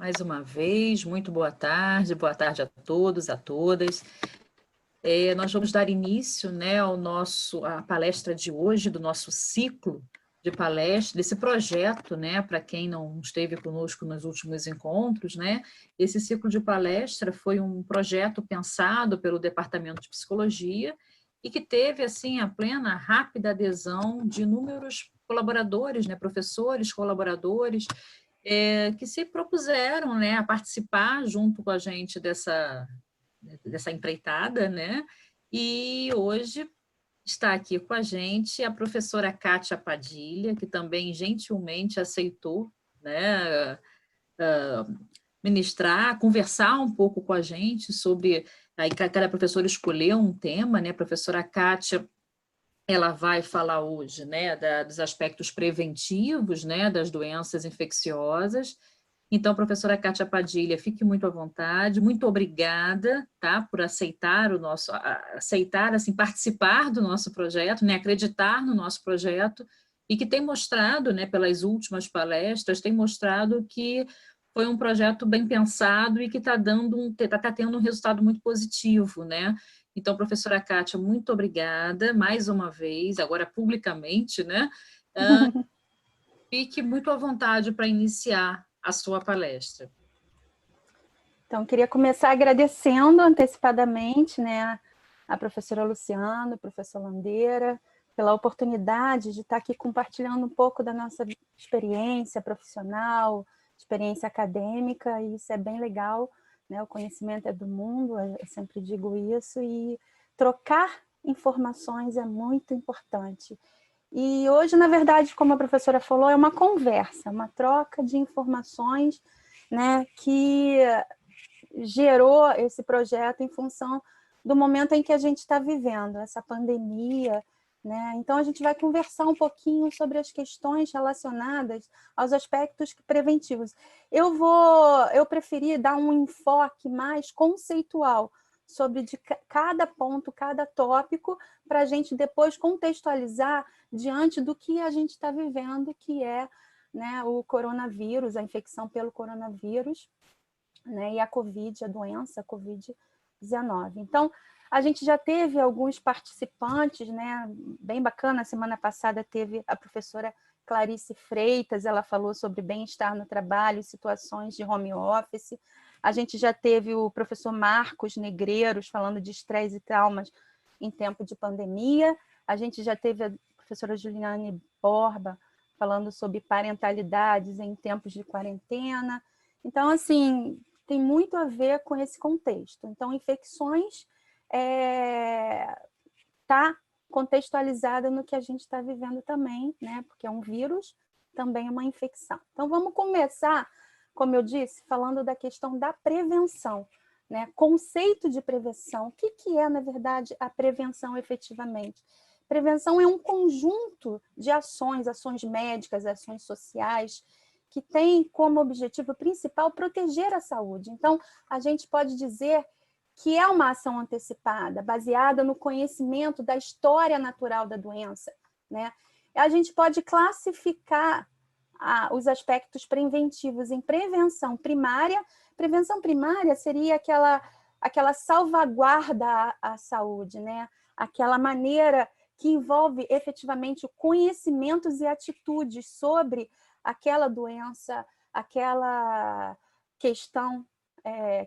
mais uma vez. Muito boa tarde a todos, a todas. Nós vamos dar início, né, à palestra de hoje, do nosso ciclo de palestra, desse projeto, né, para quem não esteve conosco nos últimos encontros, né, esse ciclo de palestra foi um projeto pensado pelo Departamento de Psicologia e que teve, assim, a plena, rápida adesão de inúmeros colaboradores, né, professores, colaboradores, que se propuseram, né, a participar junto com a gente dessa empreitada, né? E hoje está aqui com a gente a professora Kátia Padilha, que também gentilmente aceitou, né, ministrar, conversar um pouco com a gente sobre... Aí cada professora escolheu um tema, né? A professora Kátia, ela vai falar hoje, né, dos aspectos preventivos, né, das doenças infecciosas. Então, professora Kátia Padilha, fique muito à vontade, muito obrigada, tá, por aceitar assim, participar do nosso projeto, né, acreditar no nosso projeto, e que tem mostrado, né, pelas últimas palestras, tem mostrado que foi um projeto bem pensado e que está tendo um resultado muito positivo, né? Então, professora Kátia, muito obrigada, mais uma vez, agora publicamente, né? Fique muito à vontade para iniciar a sua palestra. Então, queria começar agradecendo antecipadamente, né, a professora Luciana, a professora Landeira, pela oportunidade de estar aqui compartilhando um pouco da nossa experiência profissional, experiência acadêmica, e isso é bem legal, né? O conhecimento é do mundo, eu sempre digo isso, e trocar informações é muito importante. E hoje, na verdade, como a professora falou, é uma conversa, uma troca de informações, né, que gerou esse projeto em função do momento em que a gente está vivendo, essa pandemia, né? Então, a gente vai conversar um pouquinho sobre as questões relacionadas aos aspectos preventivos. Eu preferi dar um enfoque mais conceitual sobre cada ponto, cada tópico, para a gente depois contextualizar diante do que a gente está vivendo, que é, né, o coronavírus, a infecção pelo coronavírus, né, e a Covid, a doença Covid-19. Então, a gente já teve alguns participantes, né, bem bacana. A semana passada teve a professora Clarice Freitas, ela falou sobre bem-estar no trabalho, situações de home office. A gente já teve o professor Marcos Negreiros falando de estresse e traumas em tempo de pandemia. A gente já teve a professora Juliane Borba falando sobre parentalidades em tempos de quarentena. Então, assim, tem muito a ver com esse contexto. Então, infecções está contextualizada no que a gente está vivendo também, né? Porque é um vírus, também é uma infecção. Então, vamos começar, como eu disse, falando da questão da prevenção, né? Conceito de prevenção. O que é, na verdade, a prevenção efetivamente? Prevenção é um conjunto de ações médicas, ações sociais, que tem como objetivo principal proteger a saúde. Então, a gente pode dizer que é uma ação antecipada, baseada no conhecimento da história natural da doença, né? A gente pode classificar os aspectos preventivos em prevenção primária. Prevenção primária seria aquela salvaguarda à saúde, né? Aquela maneira que envolve efetivamente conhecimentos e atitudes sobre aquela doença, aquela questão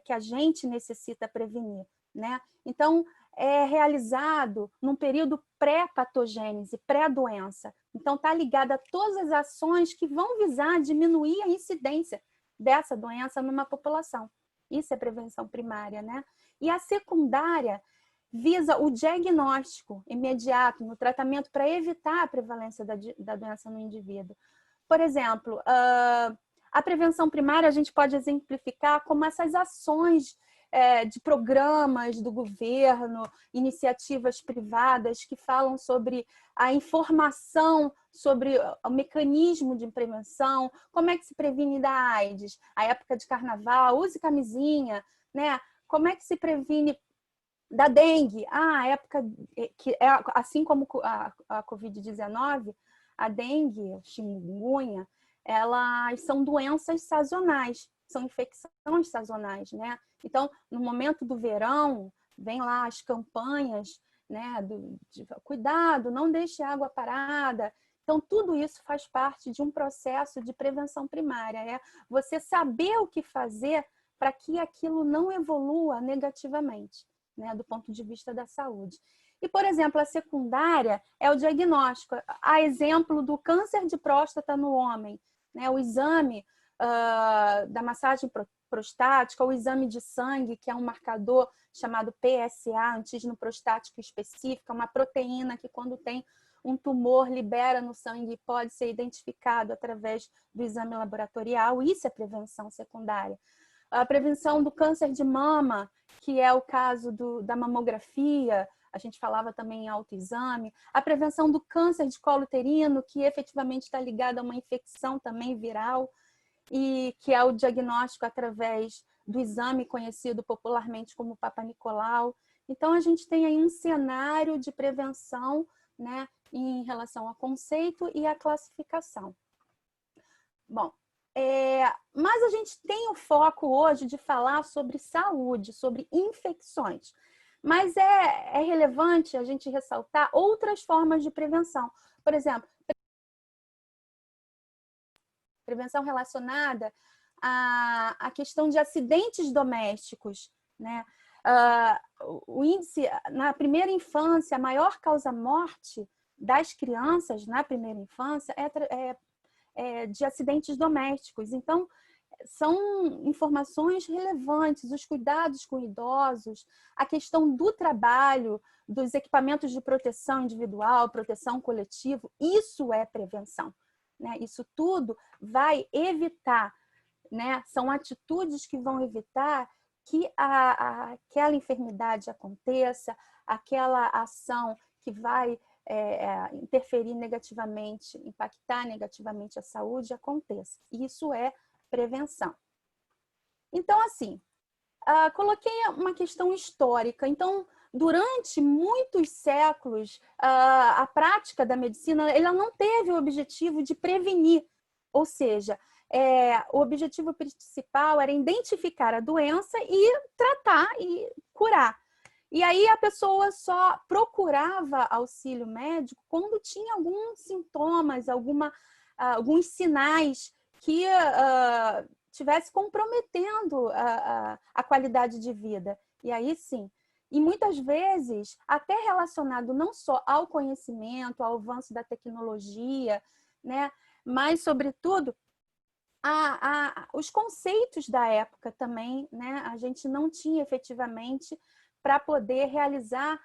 que a gente necessita prevenir, né? Então, é realizado num período pré-patogênese, pré-doença. Então, está ligado a todas as ações que vão visar diminuir a incidência dessa doença numa população. Isso é prevenção primária, né? E a secundária visa o diagnóstico imediato no tratamento para evitar a prevalência da doença no indivíduo. Por exemplo, a prevenção primária a gente pode exemplificar como essas ações de programas do governo, iniciativas privadas que falam sobre a informação sobre o mecanismo de prevenção, como é que se previne da AIDS, a época de carnaval, use camisinha, né? Como é que se previne da dengue? A época que é assim como a Covid-19, a dengue, a chikungunya, elas são doenças sazonais, são infecções sazonais, né? Então, no momento do verão, vem lá as campanhas, né, de cuidado, não deixe água parada. Então, tudo isso faz parte de um processo de prevenção primária, é você saber o que fazer para que aquilo não evolua negativamente, né, do ponto de vista da saúde. E, por exemplo, a secundária é o diagnóstico. A exemplo do câncer de próstata no homem, né, o exame da massagem prostática, o exame de sangue, que é um marcador chamado PSA, antígeno prostático específico, é uma proteína que, quando tem um tumor, libera no sangue e pode ser identificado através do exame laboratorial. Isso é prevenção secundária. A prevenção do câncer de mama, que é o caso da mamografia, a gente falava também em autoexame. A prevenção do câncer de colo uterino, que efetivamente está ligada a uma infecção também viral, e que é o diagnóstico através do exame conhecido popularmente como Papa Nicolau. Então, a gente tem aí um cenário de prevenção, né, em relação ao conceito e à classificação. Bom, mas a gente tem o foco hoje de falar sobre saúde, sobre infecções. Mas é relevante a gente ressaltar outras formas de prevenção. Por exemplo, prevenção relacionada à questão de acidentes domésticos, né? O índice, na primeira infância, a maior causa-morte das crianças na primeira infância é de acidentes domésticos. Então, são informações relevantes, os cuidados com idosos, a questão do trabalho, dos equipamentos de proteção individual, proteção coletiva, isso é prevenção, né? Isso tudo vai evitar, né? São atitudes que vão evitar que aquela enfermidade aconteça, aquela ação que vai interferir negativamente, impactar negativamente a saúde aconteça. Isso é prevenção. Então, assim, coloquei uma questão histórica. Então, durante muitos séculos, a prática da medicina ela não teve o objetivo de prevenir, ou seja, o objetivo principal era identificar a doença e tratar e curar. E aí a pessoa só procurava auxílio médico quando tinha alguns sintomas, alguns sinais que estivesse comprometendo a qualidade de vida. E aí sim. E muitas vezes, até relacionado não só ao conhecimento, ao avanço da tecnologia, né, mas, sobretudo, os conceitos da época também, né, a gente não tinha efetivamente para poder realizar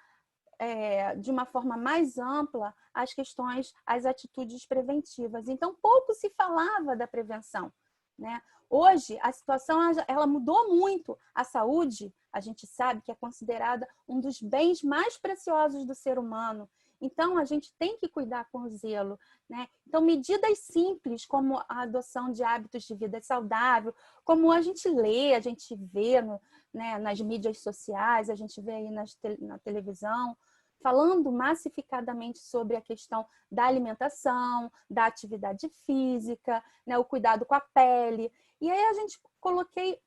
de uma forma mais ampla as questões, as atitudes preventivas. Então, pouco se falava da prevenção, né? Hoje, a situação ela mudou muito. A saúde, a gente sabe que é considerada um dos bens mais preciosos do ser humano. Então, a gente tem que cuidar com zelo, né? Então, medidas simples, como a adoção de hábitos de vida saudável, como a gente lê, a gente vê né, nas mídias sociais, a gente vê aí na televisão, falando massificadamente sobre a questão da alimentação, da atividade física, né, o cuidado com a pele. E aí a gente coloquei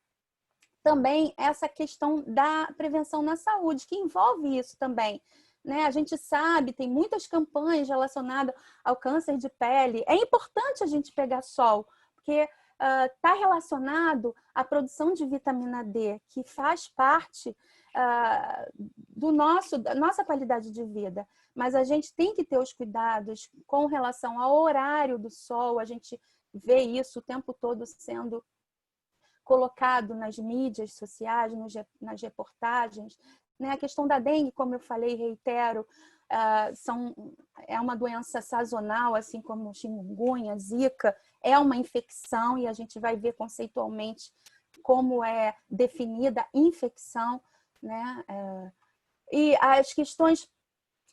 também essa questão da prevenção na saúde, que envolve isso também. Né? A gente sabe, tem muitas campanhas relacionadas ao câncer de pele. É importante a gente pegar sol, porque está relacionado à produção de vitamina D, que faz parte da nossa qualidade de vida. Mas a gente tem que ter os cuidados com relação ao horário do sol. A gente vê isso o tempo todo sendo colocado nas mídias sociais, nas reportagens. Né? A questão da dengue, como eu falei, reitero, é uma doença sazonal, assim como chikungunya, zika, é uma infecção e a gente vai ver conceitualmente como é definida a infecção, né? E as questões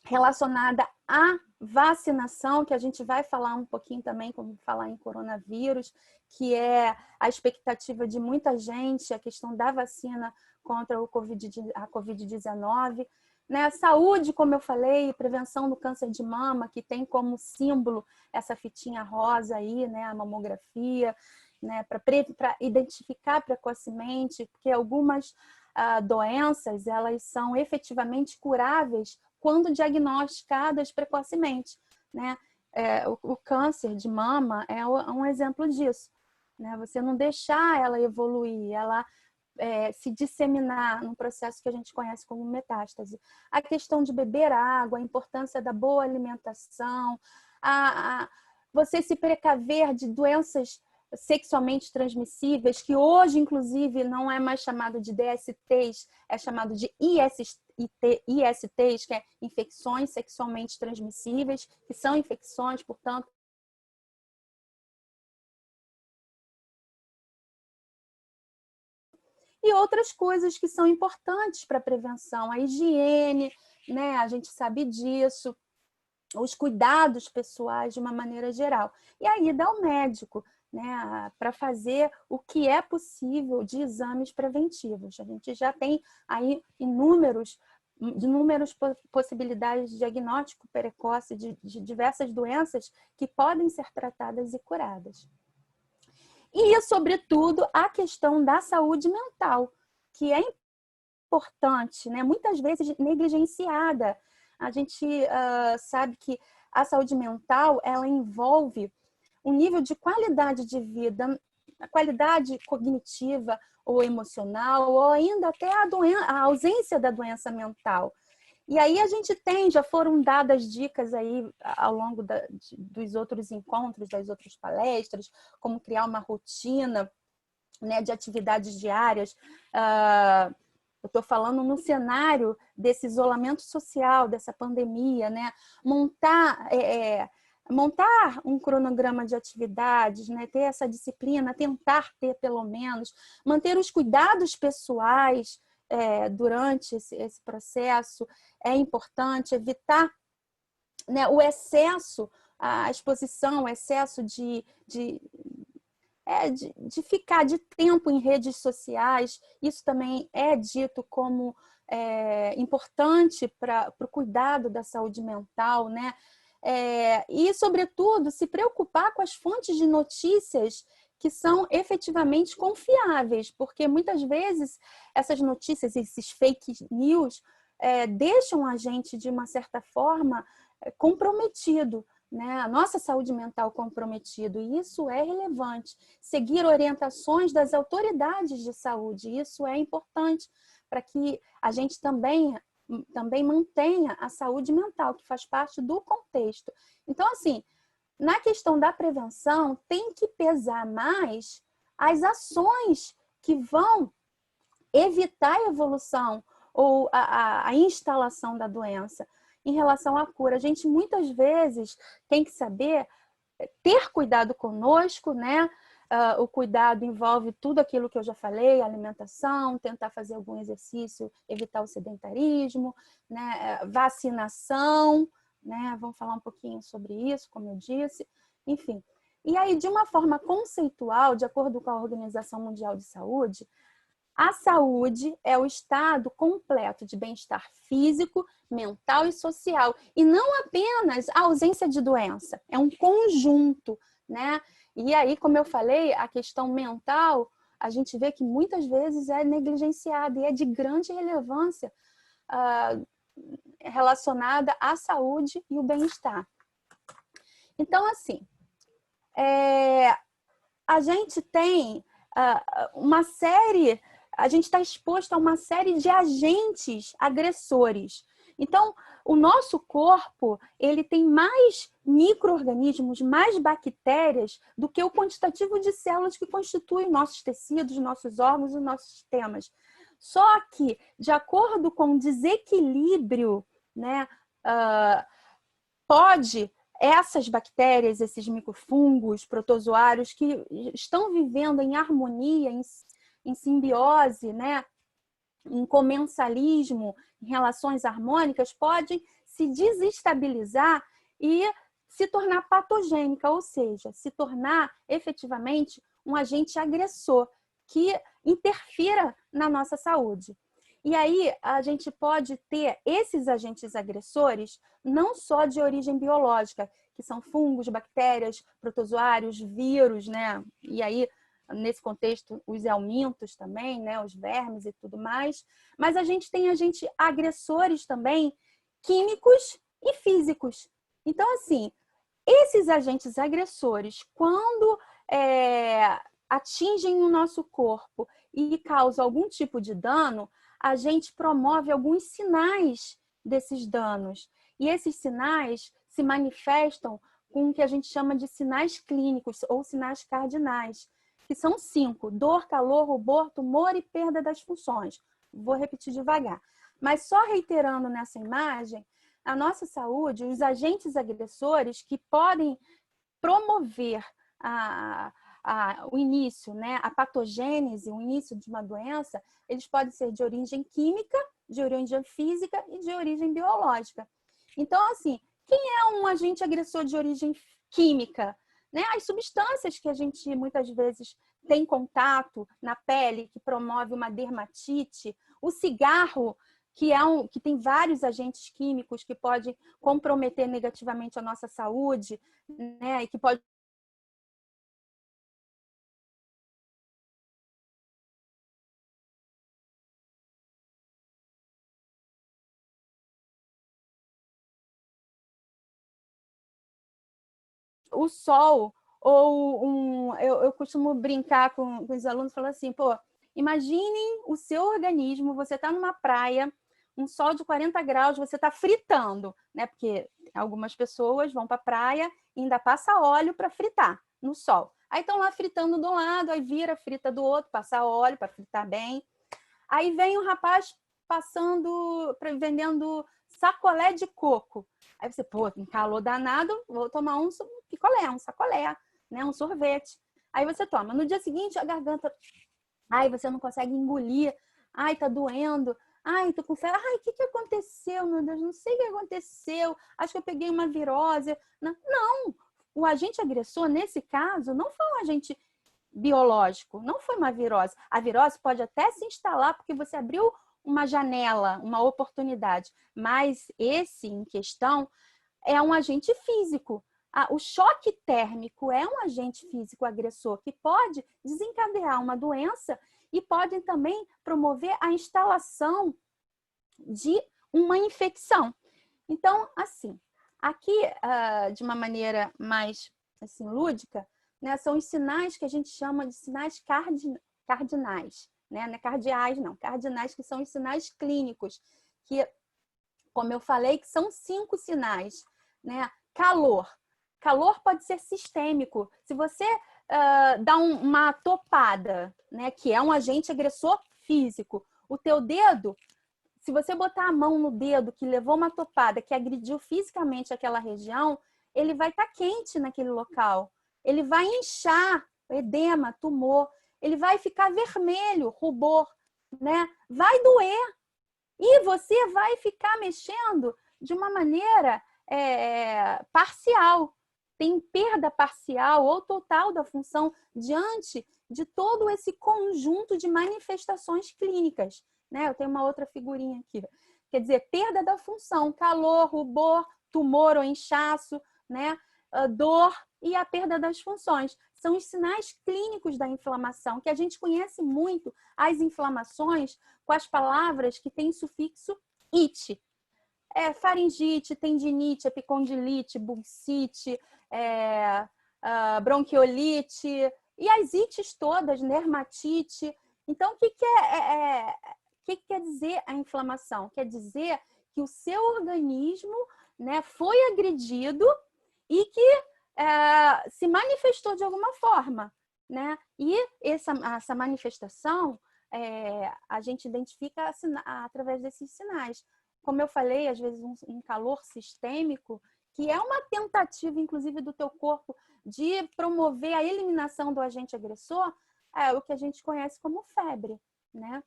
relacionadas à vacinação, que a gente vai falar um pouquinho também, como falar em coronavírus, que é a expectativa de muita gente, a questão da vacina contra a Covid-19. Né? A saúde, como eu falei, prevenção do câncer de mama, que tem como símbolo essa fitinha rosa aí, né? A mamografia. né, para identificar precocemente, porque algumas doenças elas são efetivamente curáveis quando diagnosticadas precocemente, né? O câncer de mama é um exemplo disso, né? Você não deixar ela evoluir, ela se disseminar num processo que a gente conhece como metástase. A questão de beber água, a importância da boa alimentação, você se precaver de doenças sexualmente transmissíveis, que hoje, inclusive, não é mais chamado de DSTs, é chamado de ISTs, que é infecções sexualmente transmissíveis, que são infecções, portanto, e outras coisas que são importantes para a prevenção, a higiene, né? A gente sabe disso, os cuidados pessoais de uma maneira geral. E aí dá ao médico, né, para fazer o que é possível de exames preventivos. A gente já tem aí inúmeras possibilidades de diagnóstico precoce de diversas doenças que podem ser tratadas e curadas. E, sobretudo, a questão da saúde mental, que é importante, né? Muitas vezes negligenciada. A gente sabe que a saúde mental ela envolve um nível de qualidade de vida, a qualidade cognitiva ou emocional, ou ainda até a ausência da doença mental. E aí a gente já foram dadas dicas aí ao longo dos outros encontros, das outras palestras, como criar uma rotina, né, de atividades diárias. Eu estou falando no cenário desse isolamento social, dessa pandemia, né? Montar um cronograma de atividades, né? Ter essa disciplina, tentar ter pelo menos, manter os cuidados pessoais durante esse processo é importante, evitar, né, o excesso, a exposição, o excesso de ficar de tempo em redes sociais. Isso também é dito como importante para o cuidado da saúde mental, né? E, sobretudo, se preocupar com as fontes de notícias que são efetivamente confiáveis, porque muitas vezes essas notícias, esses fake news, deixam a gente, de uma certa forma, comprometido, né? A nossa saúde mental comprometido, e isso é relevante. Seguir orientações das autoridades de saúde, isso é importante para que a gente também mantenha a saúde mental, que faz parte do contexto. Então, assim, na questão da prevenção, tem que pesar mais as ações que vão evitar a evolução ou a instalação da doença. Em relação à cura, a gente muitas vezes tem que saber ter cuidado conosco, né? O cuidado envolve tudo aquilo que eu já falei, alimentação, tentar fazer algum exercício, evitar o sedentarismo, né? Vacinação, né? Vamos falar um pouquinho sobre isso, como eu disse, enfim. E aí, de uma forma conceitual, de acordo com a Organização Mundial de Saúde, a saúde é o estado completo de bem-estar físico, mental e social, e não apenas a ausência de doença, é um conjunto, né? E aí, como eu falei, a questão mental, a gente vê que muitas vezes é negligenciada e é de grande relevância relacionada à saúde e o bem-estar. Então, assim, a gente tem a gente está exposto a uma série de agentes agressores. Então, o nosso corpo, ele tem mais micro-organismos, mais bactérias do que o quantitativo de células que constituem nossos tecidos, nossos órgãos e nossos sistemas. Só que, de acordo com o desequilíbrio, né, essas bactérias, esses microfungos, protozoários que estão vivendo em harmonia, em simbiose, né, em comensalismo, em relações harmônicas, podem se desestabilizar e se tornar patogênica, ou seja, se tornar efetivamente um agente agressor que interfira na nossa saúde. E aí a gente pode ter esses agentes agressores não só de origem biológica, que são fungos, bactérias, protozoários, vírus, né? E aí nesse contexto, os helmintos também, né? Os vermes e tudo mais. Mas a gente tem agentes agressores também, químicos e físicos. Então, assim, esses agentes agressores, quando atingem o nosso corpo e causam algum tipo de dano, a gente promove alguns sinais desses danos. E esses sinais se manifestam com o que a gente chama de sinais clínicos ou sinais cardinais, que são 5: dor, calor, rubor, tumor e perda das funções. Vou repetir devagar. Mas só reiterando nessa imagem, a nossa saúde, os agentes agressores que podem promover o início, né, a patogênese, o início de uma doença, eles podem ser de origem química, de origem física e de origem biológica. Então, assim, quem é um agente agressor de origem química? Né? As substâncias que a gente muitas vezes tem contato na pele, que promove uma dermatite, o cigarro, que tem vários agentes químicos que podem comprometer negativamente a nossa saúde, né? E que pode o sol, ou eu costumo brincar com os alunos, falando assim, pô, imaginem o seu organismo, você está numa praia, um sol de 40 graus, você está fritando, né? Porque algumas pessoas vão para a praia e ainda passa óleo para fritar no sol. Aí estão lá fritando de um lado, aí vira, frita do outro, passa óleo para fritar bem. Aí vem um rapaz vendendo sacolé de coco. Aí você, pô, tem calor danado, vou tomar um picolé, um sacolé, né? Um sorvete. Aí você toma. No dia seguinte, a garganta... Ai, você não consegue engolir. Ai, tá doendo. Ai, tô com febre. Ai, o que aconteceu, meu Deus? Não sei o que aconteceu. Acho que eu peguei uma virose. Não, o agente agressor, nesse caso, não foi um agente biológico, não foi uma virose. A virose pode até se instalar porque você abriu uma janela, uma oportunidade, mas esse em questão é um agente físico. O choque térmico é um agente físico agressor que pode desencadear uma doença e pode também promover a instalação de uma infecção. Então, assim, aqui, de uma maneira mais assim, lúdica, né, são os sinais que a gente chama de sinais cardinais, né? Não é cardeais, não, cardinais, que são os sinais clínicos, que, como eu falei, que são 5 sinais, né? Calor. Calor pode ser sistêmico. Se você dá uma topada, né, que é um agente agressor físico, o teu dedo, se você botar a mão no dedo que levou uma topada, que agrediu fisicamente aquela região, ele vai estar quente naquele local. Ele vai inchar, edema, tumor. Ele vai ficar vermelho, rubor, né? Vai doer. E você vai ficar mexendo de uma maneira parcial. Tem perda parcial ou total da função diante de todo esse conjunto de manifestações clínicas. Né? Eu tenho uma outra figurinha aqui. Quer dizer, perda da função, calor, rubor, tumor ou inchaço, né? Dor e a perda das funções. São os sinais clínicos da inflamação, que a gente conhece muito as inflamações com as palavras que têm sufixo "ite". Faringite, tendinite, epicondilite, bursite, bronquiolite, e as ites todas, dermatite. Então, o que quer dizer a inflamação? Quer dizer que o seu organismo, né, foi agredido e que se manifestou de alguma forma, né? E essa manifestação a gente identifica através desses sinais. Como eu falei, às vezes um calor sistêmico, que é uma tentativa, inclusive, do teu corpo de promover a eliminação do agente agressor, é o que a gente conhece como febre, né?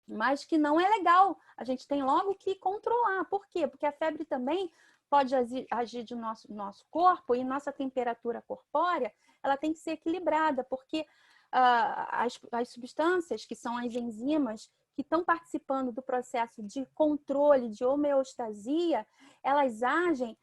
Mas que não é legal. A gente tem logo que controlar. Por quê? Porque a febre também pode agir de nosso corpo, e nossa temperatura corpórea ela tem que ser equilibrada, porque as substâncias, que são as enzimas, que estão participando do processo de controle de homeostasia, elas agem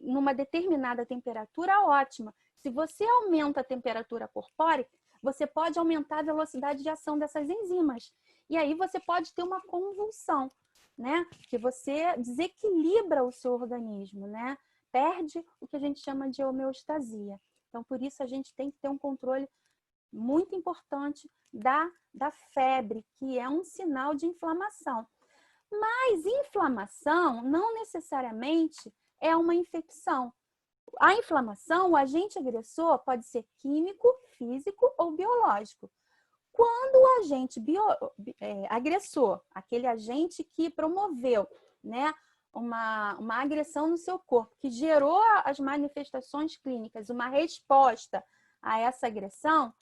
numa determinada temperatura ótima. Se você aumenta a temperatura corpórea, você pode aumentar a velocidade de ação dessas enzimas. E aí você pode ter uma convulsão, né? Que você desequilibra o seu organismo, né? Perde o que a gente chama de homeostasia. Então, por isso, a gente tem que ter um controle muito importante da febre, que é um sinal de inflamação. Mas inflamação não necessariamente é uma infecção. A inflamação, o agente agressor, pode ser químico, físico ou biológico. Quando o agente agressor, aquele agente que promoveu, né, uma agressão no seu corpo, que gerou as manifestações clínicas, uma resposta a essa agressão,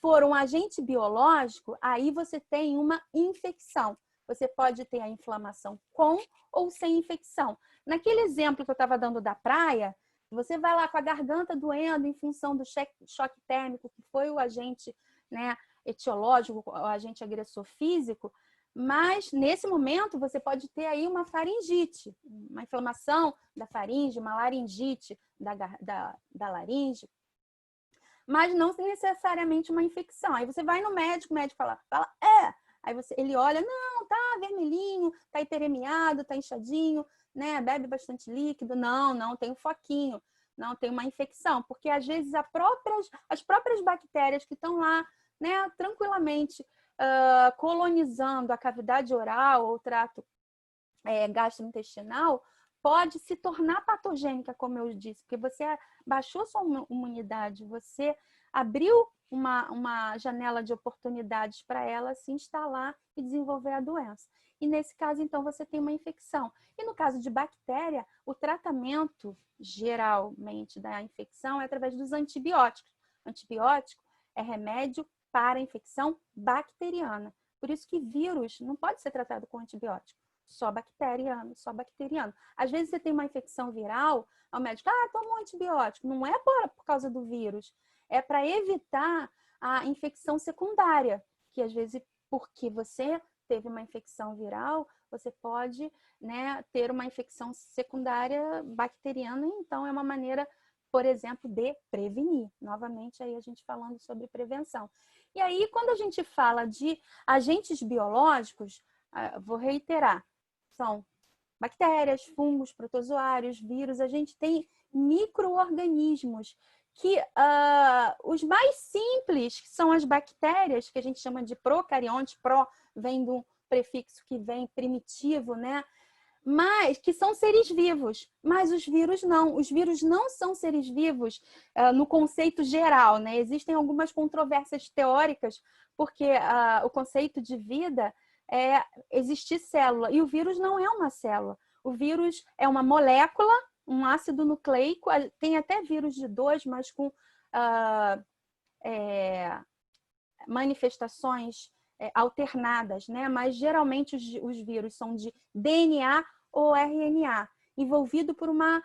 for um agente biológico, aí você tem uma infecção. Você pode ter a inflamação com ou sem infecção. Naquele exemplo que eu estava dando da praia, você vai lá com a garganta doendo em função do choque térmico, que foi o agente, né, etiológico, o agente agressor físico, mas nesse momento você pode ter aí uma faringite, uma inflamação da faringe, uma laringite da laringe, mas não necessariamente uma infecção. Aí você vai no médico, o médico fala, aí ele olha, não, tá vermelhinho, tá hiperemiado, tá inchadinho, né? Bebe bastante líquido. Não, tem um foquinho, não tem uma infecção, porque às vezes as próprias bactérias que estão lá, né, tranquilamente colonizando a cavidade oral ou o trato gastrointestinal, pode se tornar patogênica, como eu disse, porque você baixou sua imunidade, você abriu uma janela de oportunidades para ela se instalar e desenvolver a doença. E nesse caso, então, você tem uma infecção. E no caso de bactéria, o tratamento, geralmente, da infecção é através dos antibióticos. Antibiótico é remédio para a infecção bacteriana. Por isso que vírus não pode ser tratado com antibiótico. Só bacteriano, só bacteriano. Às vezes você tem uma infecção viral, o médico, toma um antibiótico. Não é por causa do vírus, é para evitar a infecção secundária, que às vezes, porque você teve uma infecção viral, você pode, né, ter uma infecção secundária bacteriana, então é uma maneira, por exemplo, de prevenir. Novamente, aí a gente falando sobre prevenção. E aí, quando a gente fala de agentes biológicos, vou reiterar, são bactérias, fungos, protozoários, vírus, a gente tem micro-organismos que os mais simples são as bactérias, que a gente chama de procariontes, pro vem do prefixo que vem primitivo, né? Mas que são seres vivos, mas os vírus não são seres vivos no conceito geral, né? Existem algumas controvérsias teóricas, porque o conceito de vida é existir célula, e o vírus não é uma célula. O vírus é uma molécula, um ácido nucleico, tem até vírus de 2, mas com manifestações alternadas, né? Mas geralmente os vírus são de DNA ou RNA, envolvido por uma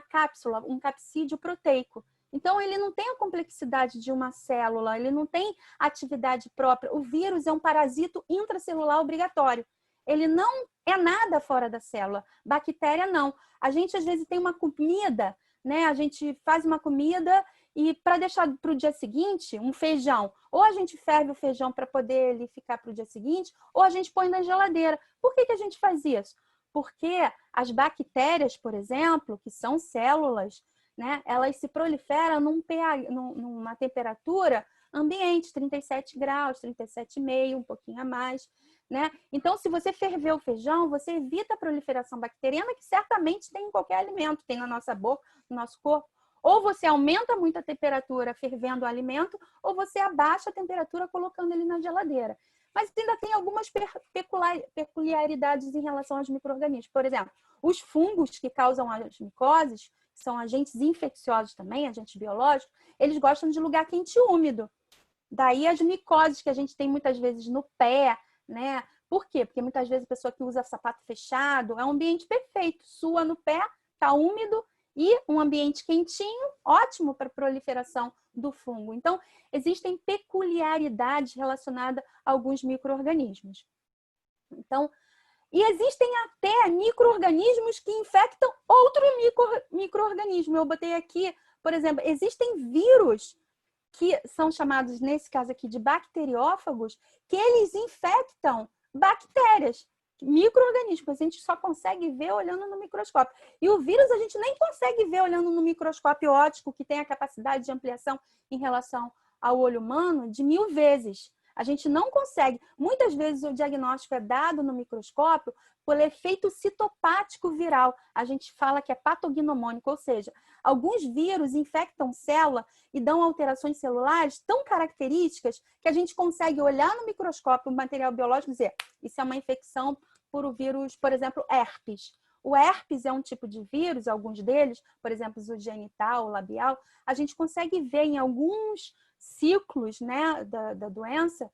cápsula, um capsídeo proteico. Então, ele não tem a complexidade de uma célula, ele não tem atividade própria. O vírus é um parasito intracelular obrigatório. Ele não é nada fora da célula. Bactéria, não. A gente, às vezes, tem uma comida, né? A gente faz uma comida e para deixar para o dia seguinte, um feijão, ou a gente ferve o feijão para poder ele ficar para o dia seguinte, ou a gente põe na geladeira. Por que a gente faz isso? Porque as bactérias, por exemplo, que são células, né, elas se proliferam numa temperatura ambiente, 37 graus, 37,5, um pouquinho a mais, né? Então, se você ferver o feijão, você evita a proliferação bacteriana, que certamente tem em qualquer alimento, tem na nossa boca, no nosso corpo. Ou você aumenta muito a temperatura fervendo o alimento, ou você abaixa a temperatura colocando ele na geladeira. Mas ainda tem algumas peculiaridades em relação aos micro-organismos. Por exemplo, os fungos que causam as micoses, que são agentes infecciosos também, agentes biológicos, eles gostam de lugar quente e úmido. Daí as micoses que a gente tem muitas vezes no pé, né? Por quê? Porque muitas vezes a pessoa que usa sapato fechado é um ambiente perfeito, sua no pé, tá úmido, e um ambiente quentinho, ótimo para a proliferação do fungo. Então, existem peculiaridades relacionadas a alguns micro-organismos. Então, e existem até micro-organismos que infectam outro micro-organismo. Eu botei aqui, por exemplo, existem vírus que são chamados, nesse caso aqui, de bacteriófagos, que eles infectam bactérias, micro-organismos. A gente só consegue ver olhando no microscópio. E o vírus a gente nem consegue ver olhando no microscópio óptico, que tem a capacidade de ampliação em relação ao olho humano de 1000 vezes. A gente não consegue. Muitas vezes o diagnóstico é dado no microscópio por efeito citopático viral. A gente fala que é patognomônico, ou seja, alguns vírus infectam célula e dão alterações celulares tão características que a gente consegue olhar no microscópio o material biológico e dizer isso é uma infecção por o vírus, por exemplo, herpes. O herpes é um tipo de vírus, alguns deles, por exemplo, o genital, o labial, a gente consegue ver em alguns ciclos, né, da doença,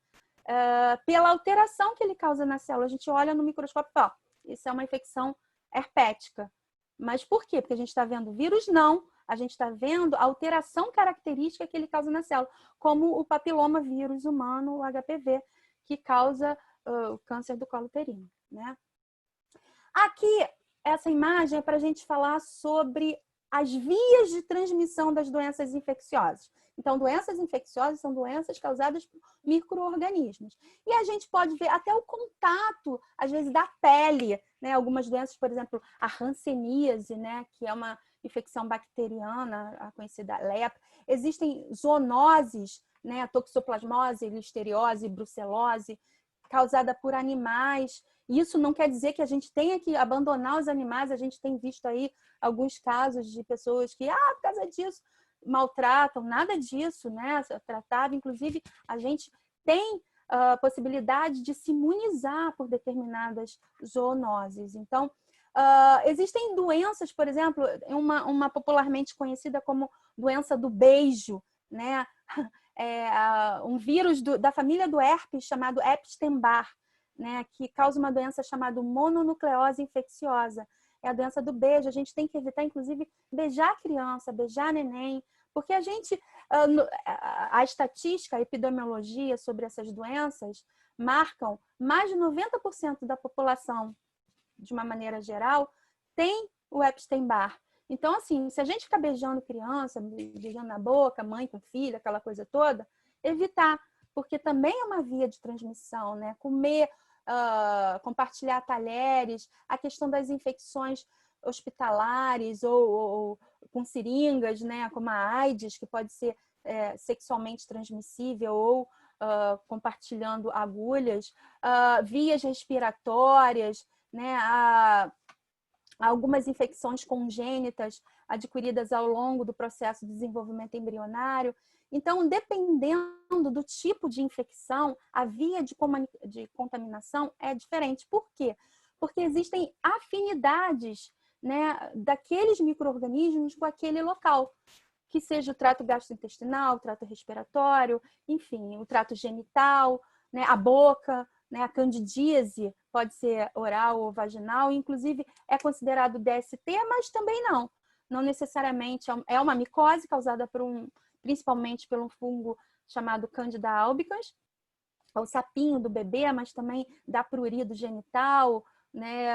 pela alteração que ele causa na célula. A gente olha no microscópio e fala, isso é uma infecção herpética. Mas por quê? Porque a gente está vendo vírus? Não. A gente está vendo a alteração característica que ele causa na célula, como o papiloma vírus humano, o HPV, que causa o câncer do colo uterino, né? Aqui, essa imagem é para a gente falar sobre as vias de transmissão das doenças infecciosas. Então, doenças infecciosas são doenças causadas por micro-organismos. E a gente pode ver até o contato, às vezes, da pele, né? Algumas doenças, por exemplo, a hanseníase, né? Que é uma infecção bacteriana, a conhecida lepra. Existem zoonoses, né? A toxoplasmose, listeriose, brucelose, causada por animais. Isso não quer dizer que a gente tenha que abandonar os animais. A gente tem visto aí alguns casos de pessoas que, por causa disso, maltratam, nada disso, né? Tratado, inclusive, a gente tem a possibilidade de se imunizar por determinadas zoonoses. Então, existem doenças, por exemplo, uma popularmente conhecida como doença do beijo, né? Um vírus da família do herpes chamado Epstein-Barr, né? Que causa uma doença chamada mononucleose infecciosa. É a doença do beijo. A gente tem que evitar, inclusive, beijar a criança, beijar neném, porque a estatística, a epidemiologia sobre essas doenças marcam mais de 90% da população, de uma maneira geral, tem o Epstein-Barr. Então, assim, se a gente ficar beijando criança, beijando na boca, mãe com filha, aquela coisa toda, evitar, porque também é uma via de transmissão, né? Comer, compartilhar talheres, a questão das infecções hospitalares ou com seringas, né? Como a AIDS, que pode ser sexualmente transmissível ou compartilhando agulhas, vias respiratórias, né? Algumas infecções congênitas adquiridas ao longo do processo de desenvolvimento embrionário. Então, dependendo do tipo de infecção, a via de contaminação é diferente. Por quê? Porque existem afinidades, né, daqueles micro-organismos com aquele local, que seja o trato gastrointestinal, o trato respiratório, enfim, o trato genital, né, a boca, né, a candidíase pode ser oral ou vaginal, inclusive é considerado DST, mas também não necessariamente. É uma micose causada principalmente por um fungo chamado Candida albicans, o sapinho do bebê, mas também da prurido genital, né,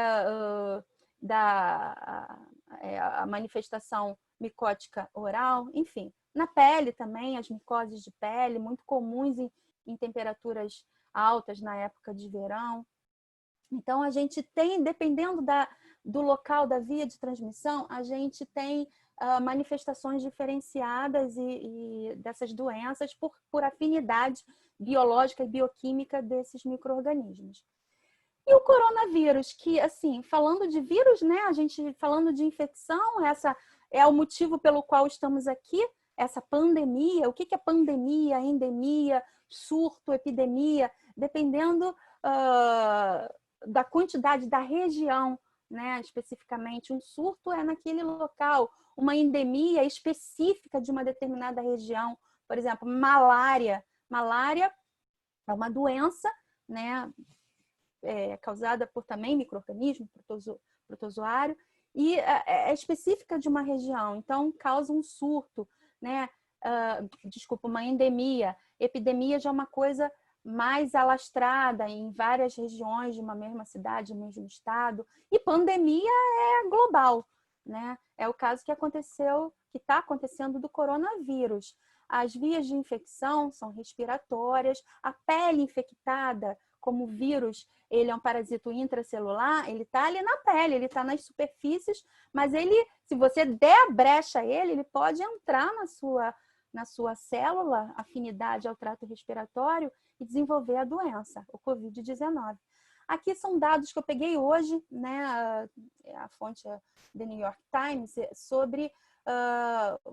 a manifestação micótica oral, enfim. Na pele também, as micoses de pele, muito comuns em temperaturas altas na época de verão. Então, a gente tem, dependendo do local, da via de transmissão, a gente tem manifestações diferenciadas e dessas doenças por afinidade biológica e bioquímica desses micro-organismos. E o coronavírus, que, assim, falando de vírus, né, a gente falando de infecção, essa é o motivo pelo qual estamos aqui, essa pandemia. O que é pandemia, endemia, surto, epidemia? Dependendo da quantidade da região, né, especificamente. Um surto é naquele local, uma endemia específica de uma determinada região. Por exemplo, malária. Malária é uma doença, né, causada por também micro-organismo, protozoário, e é específica de uma região, então causa um surto, né? Uma endemia. Epidemia já é uma coisa mais alastrada em várias regiões de uma mesma cidade, mesmo estado, e pandemia é global, né? É o caso que está acontecendo do coronavírus. as vias de infecção são respiratórias, a pele infectada, como o vírus, ele é um parasito intracelular, ele está ali na pele, ele está nas superfícies, mas ele, se você der a brecha a ele, ele pode entrar na sua célula, afinidade ao trato respiratório, e desenvolver a doença, o Covid-19. Aqui são dados que eu peguei hoje, né, a fonte é The New York Times, sobre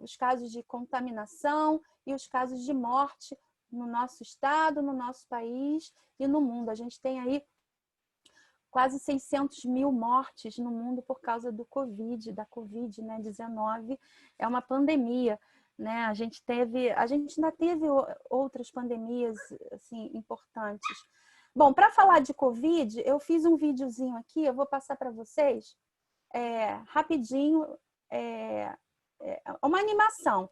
os casos de contaminação e os casos de morte no nosso estado, no nosso país e no mundo. A gente tem aí quase 600 mil mortes no mundo por causa do Covid, da Covid, né, 19. É uma pandemia, né? A gente ainda teve outras pandemias assim, importantes. Bom, para falar de Covid, eu fiz um videozinho aqui, eu vou passar para vocês rapidinho, uma animação,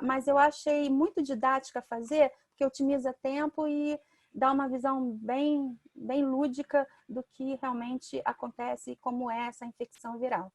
mas eu achei muito didática fazer, porque otimiza tempo e dá uma visão bem lúdica do que realmente acontece e como é essa infecção viral.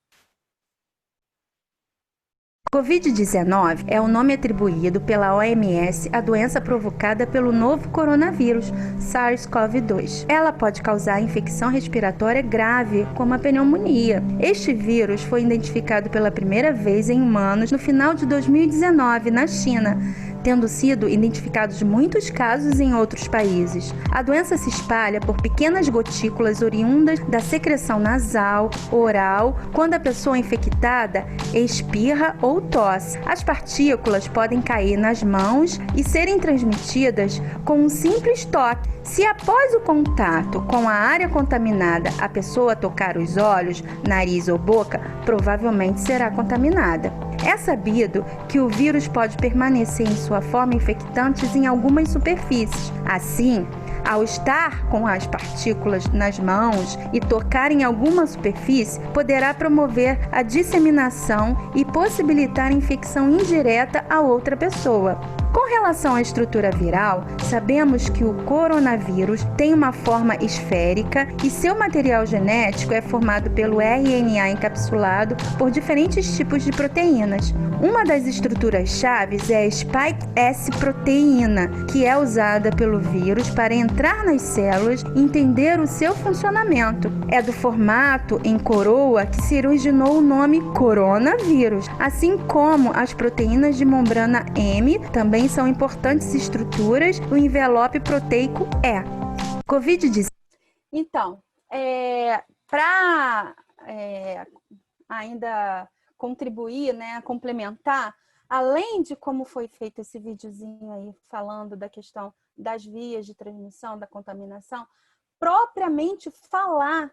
Covid-19 é o nome atribuído pela OMS à doença provocada pelo novo coronavírus, SARS-CoV-2. Ela pode causar infecção respiratória grave, como a pneumonia. Este vírus foi identificado pela primeira vez em humanos no final de 2019, na China, tendo sido identificados muitos casos em outros países. A doença se espalha por pequenas gotículas oriundas da secreção nasal, oral, quando a pessoa infectada espirra ou tosse. As partículas podem cair nas mãos e serem transmitidas com um simples toque. Se após o contato com a área contaminada a pessoa tocar os olhos, nariz ou boca, provavelmente será contaminada. É sabido que o vírus pode permanecer em sua forma infectante em algumas superfícies. Assim, ao estar com as partículas nas mãos e tocar em alguma superfície, poderá promover a disseminação e possibilitar a infecção indireta a outra pessoa. Com relação à estrutura viral, sabemos que o coronavírus tem uma forma esférica e seu material genético é formado pelo RNA encapsulado por diferentes tipos de proteínas. Uma das estruturas chaves é a Spike S proteína, que é usada pelo vírus para entrar nas células e entender o seu funcionamento. É do formato em coroa que se originou o nome coronavírus, assim como as proteínas de membrana M também são importantes estruturas do envelope proteico E. Covid-19. Então, para ainda contribuir, né, complementar, além de como foi feito esse videozinho aí falando da questão das vias de transmissão, da contaminação, propriamente falar,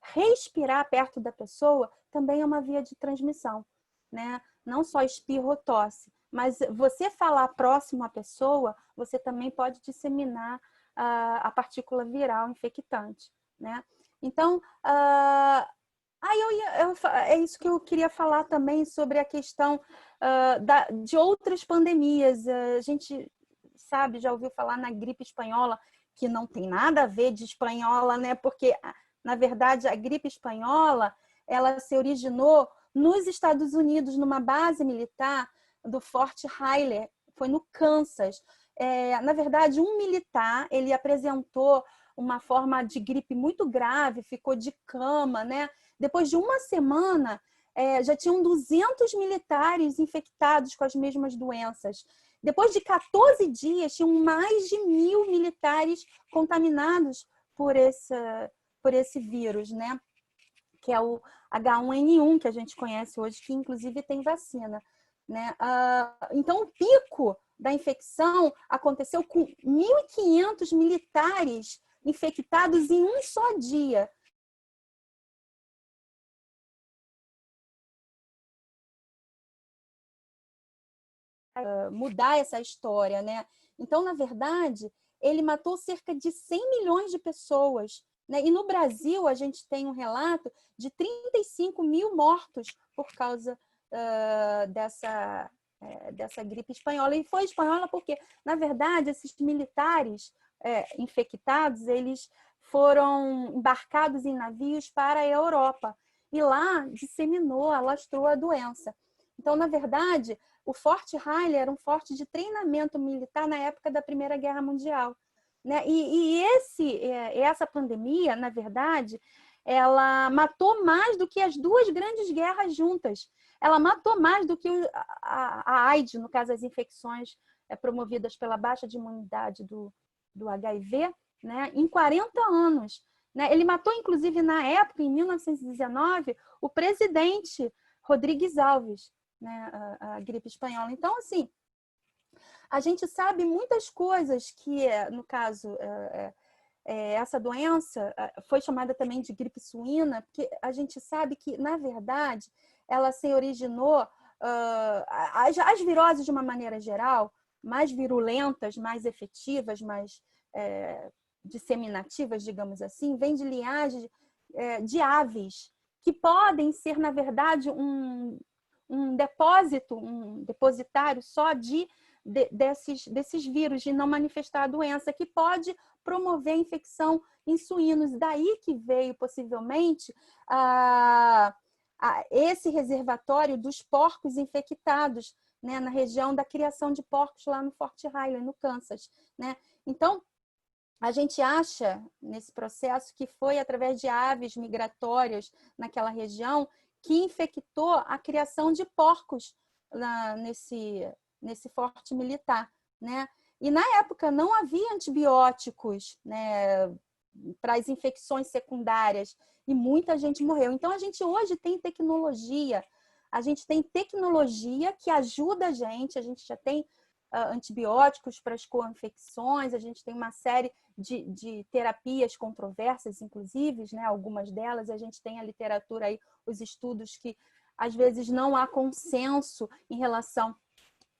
respirar perto da pessoa também é uma via de transmissão, né? Não só espirro ou tosse, mas você falar próximo à pessoa, você também pode disseminar a partícula viral infectante, né? Então, é isso que eu queria falar também sobre a questão de outras pandemias. A gente sabe, já ouviu falar na gripe espanhola, que não tem nada a ver de espanhola, né? Porque, na verdade, a gripe espanhola, ela se originou nos Estados Unidos, numa base militar do Fort Riley, foi no Kansas. Na verdade, um militar, ele apresentou uma forma de gripe muito grave, ficou de cama, né? Depois de uma semana, já tinham 200 militares infectados com as mesmas doenças. Depois de 14 dias, tinham mais de 1.000 militares contaminados por esse vírus, né? Que é o H1N1, que a gente conhece hoje, que inclusive tem vacina, né? Então, o pico da infecção aconteceu com 1.500 militares infectados em um só dia. Mudar essa história, né? Então, na verdade, ele matou cerca de 100 milhões de pessoas, né? E no Brasil, a gente tem um relato de 35 mil mortos por causa dessa gripe espanhola. E foi espanhola porque, na verdade, esses militares infectados, eles foram embarcados em navios para a Europa. E lá disseminou, alastrou a doença. Então, na verdade, o Forte Riley era um forte de treinamento militar na época da Primeira Guerra Mundial, né? Essa pandemia, na verdade, ela matou mais do que as duas grandes guerras juntas. Ela matou mais do que a AIDS, no caso, as infecções promovidas pela baixa de imunidade do HIV, né? Em 40 anos. Né? Ele matou, inclusive, na época, em 1919, o presidente Rodrigues Alves, né? A gripe espanhola. Então, assim, a gente sabe muitas coisas que, no caso, essa doença foi chamada também de gripe suína, porque a gente sabe que, na verdade, ela se originou, as viroses, de uma maneira geral, mais virulentas, mais efetivas, mais disseminativas, digamos assim, vêm de linhagem de aves, que podem ser, na verdade, um depositário só desses vírus, e não manifestar a doença, que pode promover a infecção em suínos. Daí que veio, possivelmente, esse reservatório dos porcos infectados, né, na região da criação de porcos lá no Forte Riley, no Kansas. Né? Então, a gente acha, nesse processo, que foi através de aves migratórias naquela região que infectou a criação de porcos nesse forte militar, né? E na época não havia antibióticos, né, para as infecções secundárias, e muita gente morreu. Então a gente hoje tem tecnologia, que ajuda a gente já tem antibióticos para as co-infecções, a gente tem uma série de terapias controversas, inclusive, né, algumas delas, a gente tem a literatura aí, os estudos que às vezes não há consenso em relação,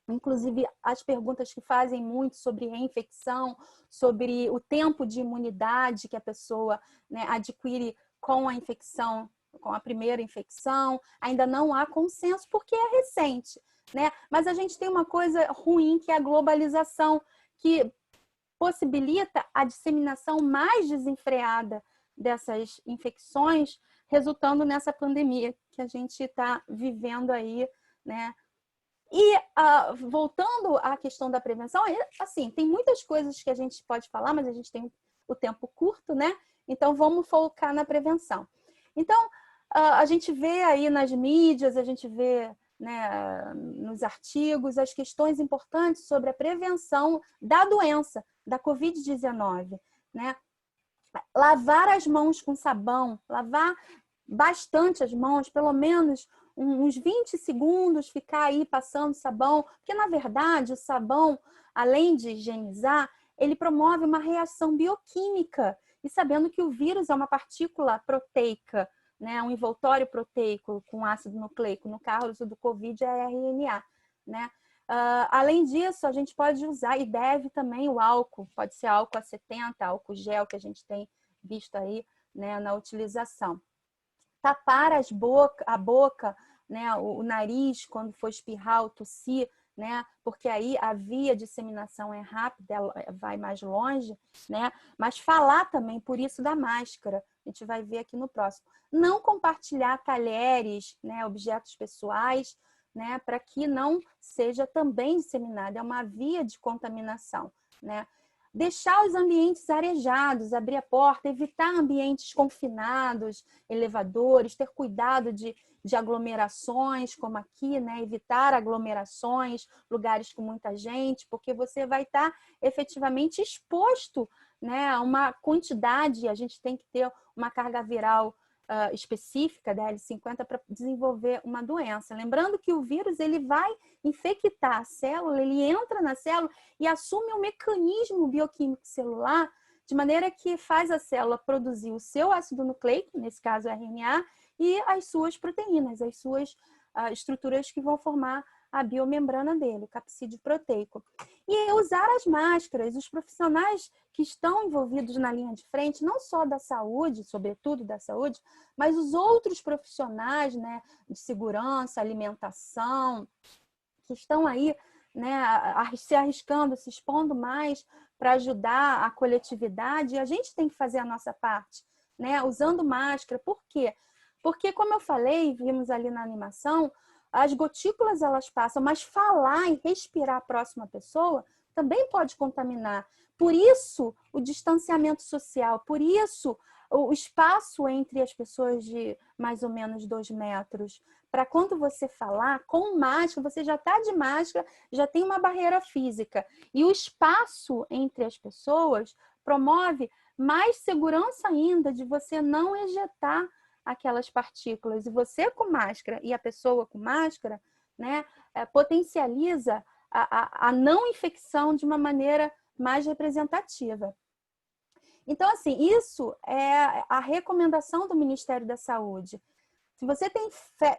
inclusive as perguntas que fazem muito sobre reinfecção, sobre o tempo de imunidade que a pessoa, né, adquire com a infecção, com a primeira infecção, ainda não há consenso porque é recente, né? Mas a gente tem uma coisa ruim, que é a globalização, que possibilita a disseminação mais desenfreada dessas infecções, resultando nessa pandemia que a gente está vivendo aí, né? E voltando à questão da prevenção, assim, tem muitas coisas que a gente pode falar, mas a gente tem o tempo curto, né? Então vamos focar na prevenção. Então, a gente vê aí nas mídias, a gente vê, né, nos artigos, as questões importantes sobre a prevenção da doença, da Covid-19, né? Lavar as mãos com sabão, lavar bastante as mãos, pelo menos uns 20 segundos, ficar aí passando sabão, porque, na verdade, o sabão, além de higienizar, ele promove uma reação bioquímica, e sabendo que o vírus é uma partícula proteica, né, um envoltório proteico com ácido nucleico, no caso do Covid é RNA, né? Além disso, a gente pode usar, e deve também, o álcool, pode ser álcool a 70, álcool gel, que a gente tem visto aí, né, na utilização. Tapar a boca, né, o nariz, quando for espirrar ou tossir, né, porque aí a via de disseminação é rápida, ela vai mais longe, né? Mas falar também, por isso da máscara, a gente vai ver aqui no próximo. Não compartilhar talheres, né, objetos pessoais, né, para que não seja também disseminado, é uma via de contaminação, né? Deixar os ambientes arejados, abrir a porta, evitar ambientes confinados, elevadores, ter cuidado de aglomerações, como aqui, né? Evitar aglomerações, lugares com muita gente, porque você vai estar efetivamente exposto, né, a uma quantidade, a gente tem que ter uma carga viral específica da L50 para desenvolver uma doença. Lembrando que o vírus, ele vai infectar a célula, ele entra na célula e assume um mecanismo bioquímico celular, de maneira que faz a célula produzir o seu ácido nucleico, nesse caso RNA, e as suas proteínas, as suas estruturas que vão formar a biomembrana dele, o capsídeo proteico. E usar as máscaras, os profissionais que estão envolvidos na linha de frente, não só da saúde, sobretudo da saúde, mas os outros profissionais, né, de segurança, alimentação, que estão aí, né, se arriscando, se expondo mais para ajudar a coletividade, a gente tem que fazer a nossa parte, né, usando máscara. Por quê? Porque, como eu falei, vimos ali na animação, as gotículas elas passam, mas falar e respirar próximo à pessoa também pode contaminar. Por isso, o distanciamento social, por isso, o espaço entre as pessoas de mais ou menos 2 metros. Para quando você falar com máscara, você já está de máscara, já tem uma barreira física. E o espaço entre as pessoas promove mais segurança ainda de você não ejetar aquelas partículas. E você com máscara e a pessoa com máscara, né, potencializa a não infecção de uma maneira mais representativa. Então, assim, isso é a recomendação do Ministério da Saúde. Se você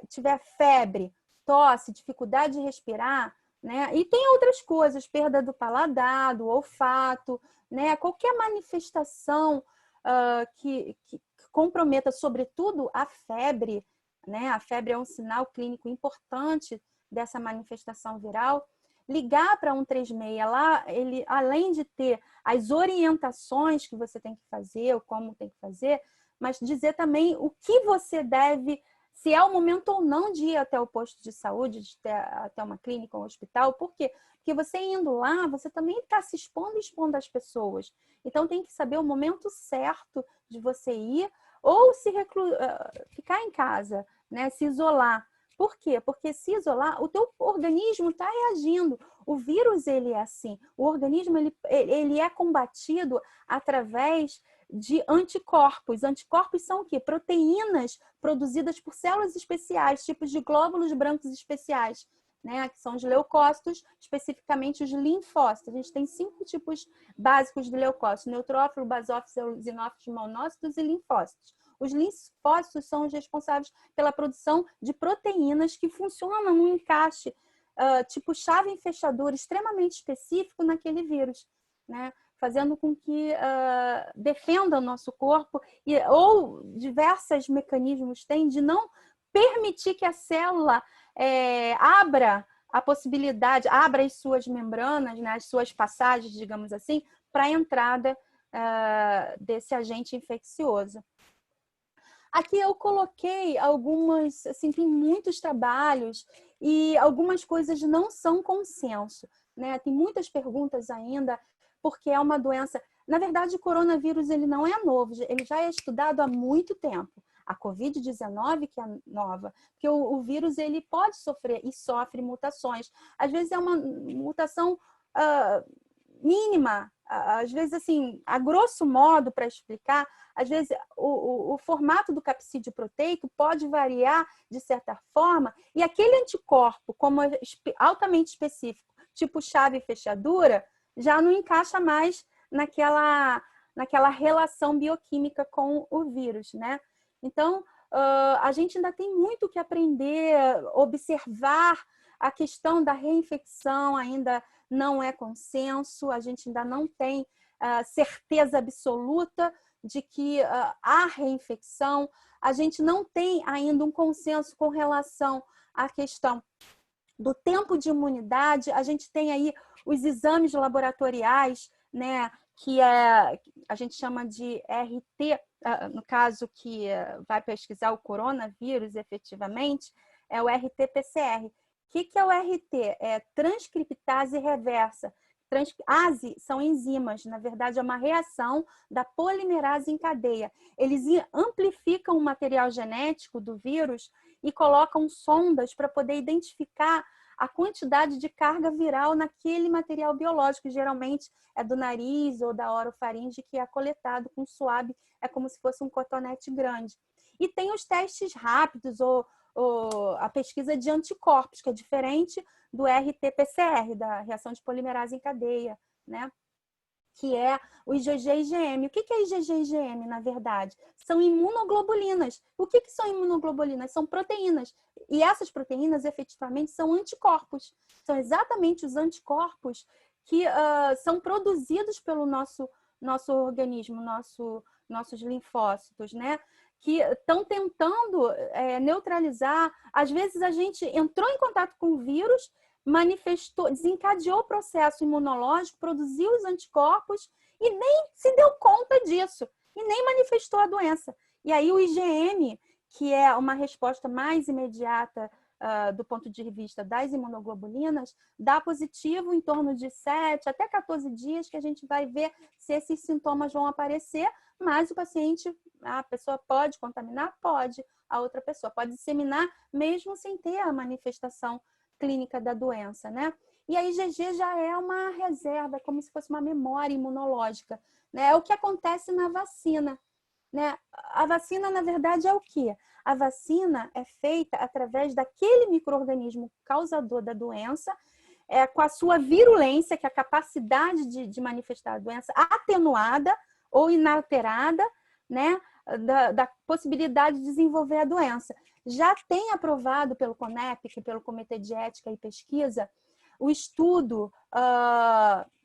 tiver febre, tosse, dificuldade de respirar, né, e tem outras coisas, perda do paladar, do olfato, né, qualquer manifestação que comprometa, sobretudo, a febre, né, a febre é um sinal clínico importante dessa manifestação viral, ligar para 136, lá ele, além de ter as orientações que você tem que fazer, ou como tem que fazer, mas dizer também o que você deve, se é o momento ou não de ir até o posto de saúde, de ir até uma clínica ou um hospital. Por quê? Porque você indo lá, você também está se expondo e expondo as pessoas. Então tem que saber o momento certo de você ir ou se ficar em casa, né? Se isolar. Por quê? Porque se isolar, o teu organismo está reagindo. O vírus, ele é assim. O organismo, ele é combatido através de anticorpos. Anticorpos são o quê? Proteínas produzidas por células especiais, tipos de glóbulos brancos especiais, né? Que são os leucócitos, especificamente os linfócitos. A gente tem 5 tipos básicos de leucócitos: neutrófilo, basófilo, eosinófilos, monócitos e linfócitos. Os linfócitos são os responsáveis pela produção de proteínas que funcionam num encaixe tipo chave em fechadura extremamente específico naquele vírus, né? Fazendo com que defenda o nosso corpo, ou diversos mecanismos têm de não permitir que a célula abra a possibilidade, abra as suas membranas, né, as suas passagens, digamos assim, para a entrada desse agente infeccioso. Aqui eu coloquei algumas, assim, tem muitos trabalhos e algumas coisas não são consenso, né? Tem muitas perguntas ainda, porque é uma doença... Na verdade, o coronavírus ele não é novo, ele já é estudado há muito tempo. A Covid-19 que é nova, porque o vírus ele pode sofrer e sofre mutações. Às vezes é uma mutação mínima, às vezes, assim, a grosso modo, para explicar, às vezes o formato do capsídeo proteico pode variar de certa forma, e aquele anticorpo, como é altamente específico, tipo chave e fechadura, já não encaixa mais naquela relação bioquímica com o vírus, né? Então, a gente ainda tem muito que aprender, observar a questão da reinfecção, ainda não é consenso, a gente ainda não tem certeza absoluta de que há reinfecção, a gente não tem ainda um consenso com relação à questão do tempo de imunidade. A gente tem aí os exames laboratoriais, né, que a gente chama de RT, no caso que vai pesquisar o coronavírus efetivamente, é o RT-PCR. O que é o RT? É transcriptase reversa. ASE são enzimas, na verdade é uma reação da polimerase em cadeia. Eles amplificam o material genético do vírus e colocam sondas para poder identificar a quantidade de carga viral naquele material biológico, geralmente é do nariz ou da orofaringe, que é coletado com suave, é como se fosse um cotonete grande. E tem os testes rápidos ou a pesquisa de anticorpos, que é diferente do RT-PCR, da reação de polimerase em cadeia, né? Que é o IgG e IgM. O que é IgG e IgM, na verdade? São imunoglobulinas. O que são imunoglobulinas? São proteínas. E essas proteínas, efetivamente, são anticorpos. São exatamente os anticorpos que são produzidos pelo nosso organismo, nossos linfócitos, né? Que estão tentando neutralizar. Às vezes a gente entrou em contato com o vírus, manifestou, desencadeou o processo imunológico, produziu os anticorpos e nem se deu conta disso, e nem manifestou a doença. E aí o IgM, que é uma resposta mais imediata do ponto de vista das imunoglobulinas, dá positivo em torno de 7 até 14 dias que a gente vai ver se esses sintomas vão aparecer, mas o paciente, a pessoa pode contaminar? Pode. A outra pessoa pode disseminar mesmo sem ter a manifestação clínica da doença, né? E a IgG já é uma reserva, como se fosse uma memória imunológica, né? É o que acontece na vacina, né? A vacina, na verdade, é o quê? A vacina é feita através daquele micro-organismo causador da doença, com a sua virulência, que é a capacidade de manifestar a doença, atenuada ou inalterada, né? Da possibilidade de desenvolver a doença. Já tem aprovado pelo CONEP, pelo Comitê de Ética e Pesquisa, o estudo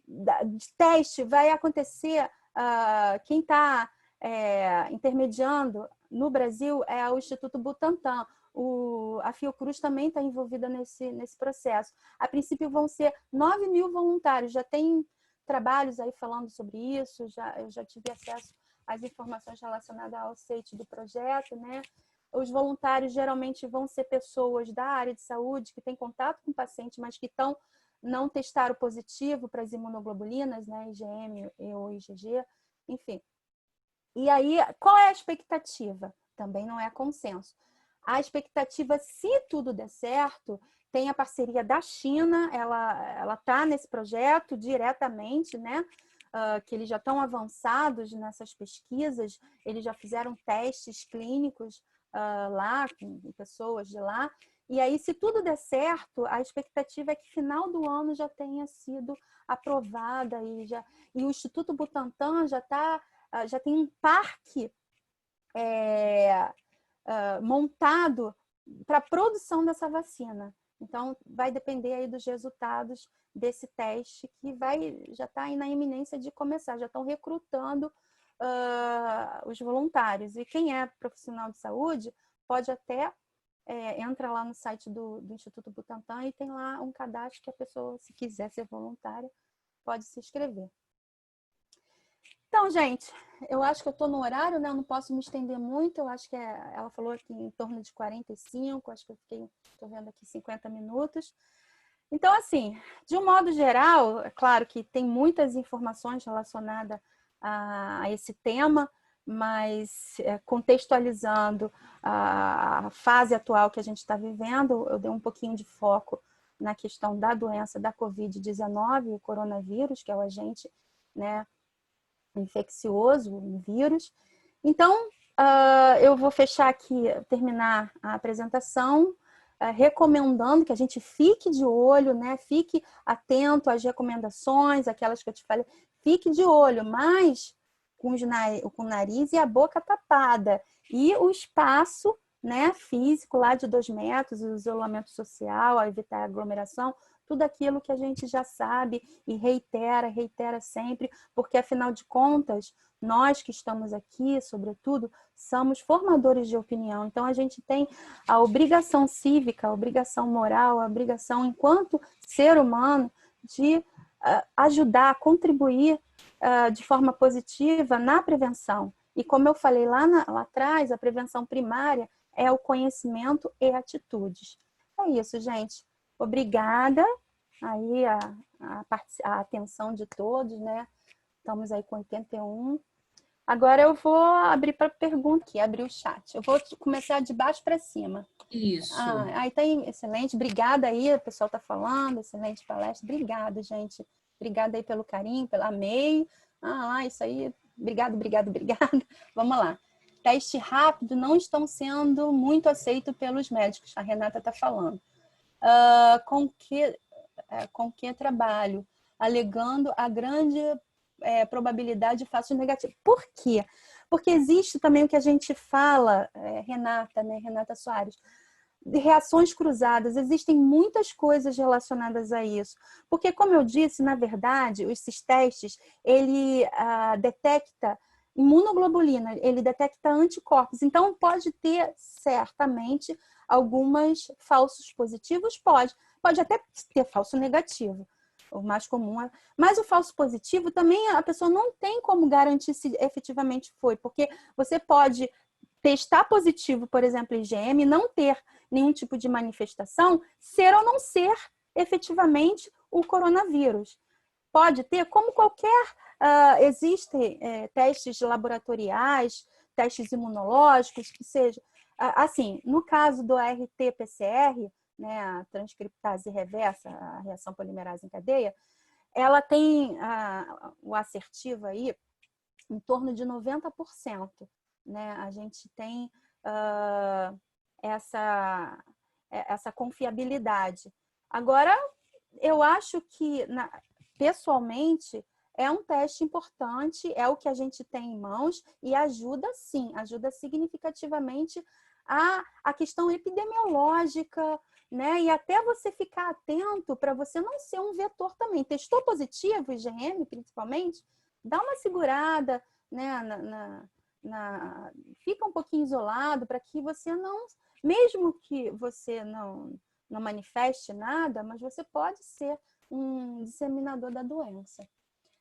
de teste vai acontecer, quem está intermediando no Brasil é o Instituto Butantan. A Fiocruz também está envolvida nesse processo. A princípio vão ser 9 mil voluntários, já tem trabalhos aí falando sobre isso, eu já tive acesso às informações relacionadas ao site do projeto, né? Os voluntários geralmente vão ser pessoas da área de saúde que têm contato com o paciente, mas que não testaram positivo para as imunoglobulinas, né? IgM ou IgG, enfim. E aí, qual é a expectativa? Também não é consenso. A expectativa, se tudo der certo, tem a parceria da China, ela está nesse projeto diretamente, né? Que eles já estão avançados nessas pesquisas, eles já fizeram testes clínicos lá, com pessoas de lá. E aí, se tudo der certo, a expectativa é que final do ano já tenha sido aprovada e o Instituto Butantan já tem um parque montado para a produção dessa vacina. Então, vai depender aí dos resultados desse teste que já está aí na iminência de começar, já estão recrutando os voluntários. E quem é profissional de saúde pode até entra lá no site do Instituto Butantan e tem lá um cadastro que a pessoa, se quiser ser voluntária, pode se inscrever. Então, gente, eu acho que eu estou no horário, né? Eu não posso me estender muito. Eu acho que ela falou aqui em torno de 45, acho que estou vendo aqui 50 minutos. Então, assim, de um modo geral, é claro que tem muitas informações relacionadas a esse tema, mas contextualizando a fase atual que a gente está vivendo, eu dei um pouquinho de foco na questão da doença da Covid-19, o coronavírus, que é o agente, né, infeccioso, um vírus. Então, eu vou fechar aqui, terminar a apresentação, recomendando que a gente fique de olho, né? Fique atento às recomendações, aquelas que eu te falei, fique de olho, mas com o nariz e a boca tapada. E o espaço, né, físico lá de 2 metros, o isolamento social, a evitar a aglomeração, tudo aquilo que a gente já sabe e reitera sempre, porque afinal de contas, nós que estamos aqui, sobretudo, somos formadores de opinião. Então, a gente tem a obrigação cívica, a obrigação moral, a obrigação, enquanto ser humano, de ajudar, contribuir de forma positiva na prevenção. E como eu falei lá atrás, a prevenção primária é o conhecimento e atitudes. É isso, gente. Obrigada aí a atenção de todos, né? Estamos aí com 81. Agora eu vou abrir para pergunta aqui, abrir o chat. Eu vou começar de baixo para cima. Isso. Aí tá excelente. Obrigada aí, o pessoal está falando, excelente palestra. Obrigada, gente. Obrigada aí pelo carinho, amei. Isso aí. Obrigada. Vamos lá. Teste rápido não estão sendo muito aceitos pelos médicos, a Renata está falando. Com que trabalho? Alegando a grande probabilidade de falso negativo. Por quê? Porque existe também o que a gente fala, Renata, né? Renata Soares, de reações cruzadas. Existem muitas coisas relacionadas a isso. Porque, como eu disse, na verdade, esses testes, ele detecta imunoglobulina, ele detecta anticorpos. Então, pode ter, certamente, alguns falsos positivos? Pode até ter falso negativo. O mais comum é... Mas o falso positivo também a pessoa não tem como garantir se efetivamente foi, porque você pode testar positivo, por exemplo, IgM, não ter nenhum tipo de manifestação, ser ou não ser efetivamente o coronavírus. Pode ter, como qualquer... existem testes laboratoriais, testes imunológicos, que seja... assim, no caso do RT-PCR, né, a transcriptase reversa, a reação polimerase em cadeia, ela tem o assertivo aí em torno de 90%. Né? A gente tem essa confiabilidade. Agora, eu acho que, pessoalmente, é um teste importante, é o que a gente tem em mãos e ajuda, sim, ajuda significativamente a questão epidemiológica, né? E até você ficar atento para você não ser um vetor também. Testou positivo, IgM principalmente, dá uma segurada, né, fica um pouquinho isolado para que você não, mesmo que você não manifeste nada, mas você pode ser um disseminador da doença.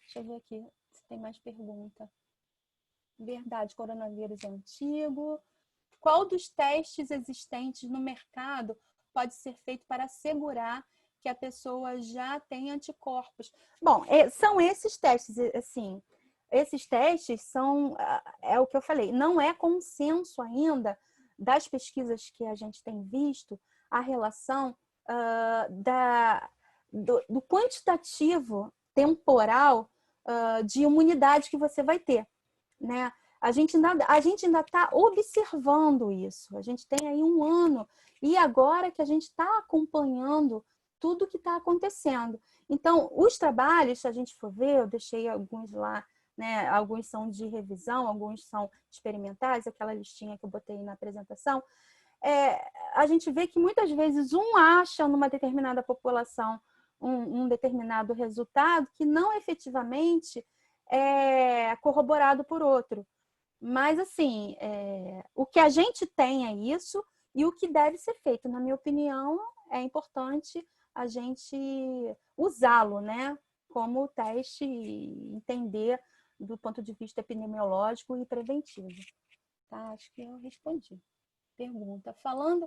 Deixa eu ver aqui se tem mais pergunta. Verdade, coronavírus é antigo. Qual dos testes existentes no mercado pode ser feito para assegurar que a pessoa já tem anticorpos? Bom, são esses testes, assim, esses testes são, é o que eu falei, não é consenso ainda das pesquisas que a gente tem visto a relação do quantitativo temporal de imunidade que você vai ter, né? A gente ainda está observando isso. A gente tem aí 1 ano e agora que a gente está acompanhando tudo que está acontecendo. Então, os trabalhos, se a gente for ver, eu deixei alguns lá, né? Alguns são de revisão, alguns são experimentais, aquela listinha que eu botei na apresentação. A gente vê que muitas vezes acha numa determinada população um determinado resultado que não efetivamente é corroborado por outro. Mas, assim, o que a gente tem é isso e o que deve ser feito, na minha opinião, é importante a gente usá-lo, né, como teste e entender do ponto de vista epidemiológico e preventivo. Tá? Acho que eu respondi. Pergunta. Falando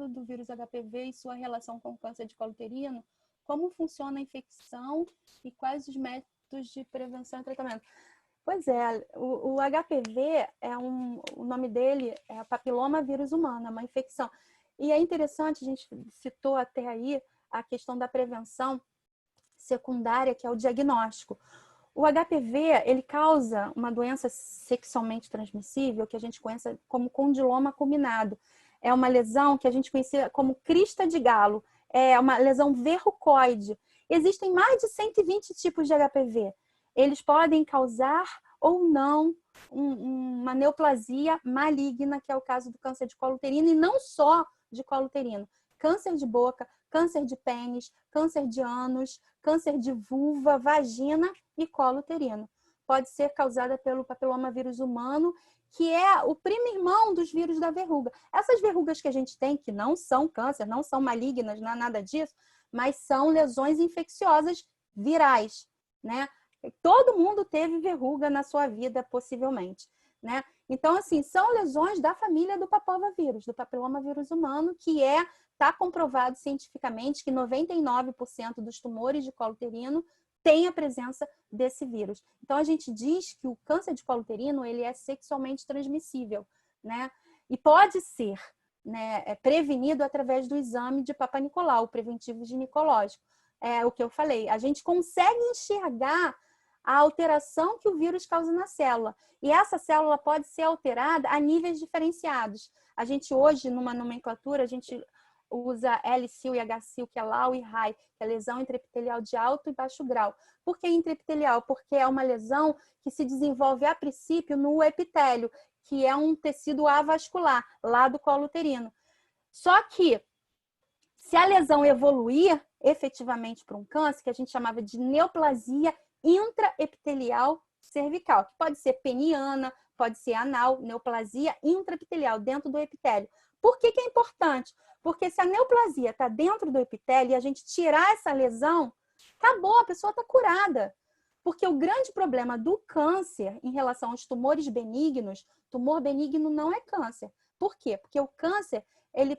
do vírus HPV e sua relação com o câncer de colo uterino, como funciona a infecção e quais os métodos de prevenção e tratamento? Pois é, o HPV, o nome dele é papiloma vírus humano, é uma infecção. E é interessante, a gente citou até aí a questão da prevenção secundária, que é o diagnóstico. O HPV, ele causa uma doença sexualmente transmissível que a gente conhece como condiloma acuminado. É uma lesão que a gente conhecia como crista de galo. É uma lesão verrucoide. Existem mais de 120 tipos de HPV. Eles podem causar ou não uma neoplasia maligna, que é o caso do câncer de colo uterino, e não só de colo uterino. Câncer de boca, câncer de pênis, câncer de ânus, câncer de vulva, vagina e colo uterino. Pode ser causada pelo papilomavírus humano, que é o primo irmão dos vírus da verruga. Essas verrugas que a gente tem, que não são câncer, não são malignas, não é nada disso, mas são lesões infecciosas virais, né? Todo mundo teve verruga na sua vida, possivelmente, né? Então, assim, são lesões da família do papovavírus, do papilomavírus humano, que está comprovado cientificamente que 99% dos tumores de colo uterino tem a presença desse vírus. Então, a gente diz que o câncer de colo uterino, ele é sexualmente transmissível, né? E pode ser, né, prevenido através do exame de Papa Nicolau, o preventivo ginecológico. É o que eu falei, a gente consegue enxergar a alteração que o vírus causa na célula. E essa célula pode ser alterada a níveis diferenciados. A gente hoje, numa nomenclatura, a gente usa L-sil e H-sil, que é LAU e RAI, que é lesão intraepitelial de alto e baixo grau. Por que intraepitelial? Porque é uma lesão que se desenvolve a princípio no epitélio, que é um tecido avascular, lá do colo uterino. Só que, se a lesão evoluir efetivamente para um câncer, que a gente chamava de neoplasia intraepitelial cervical, que pode ser peniana, pode ser anal, neoplasia intraepitelial, dentro do epitélio. Por que é importante? Porque se a neoplasia está dentro do epitélio e a gente tirar essa lesão, acabou, a pessoa está curada. Porque o grande problema do câncer em relação aos tumores benignos, tumor benigno não é câncer. Por quê? Porque o câncer, ele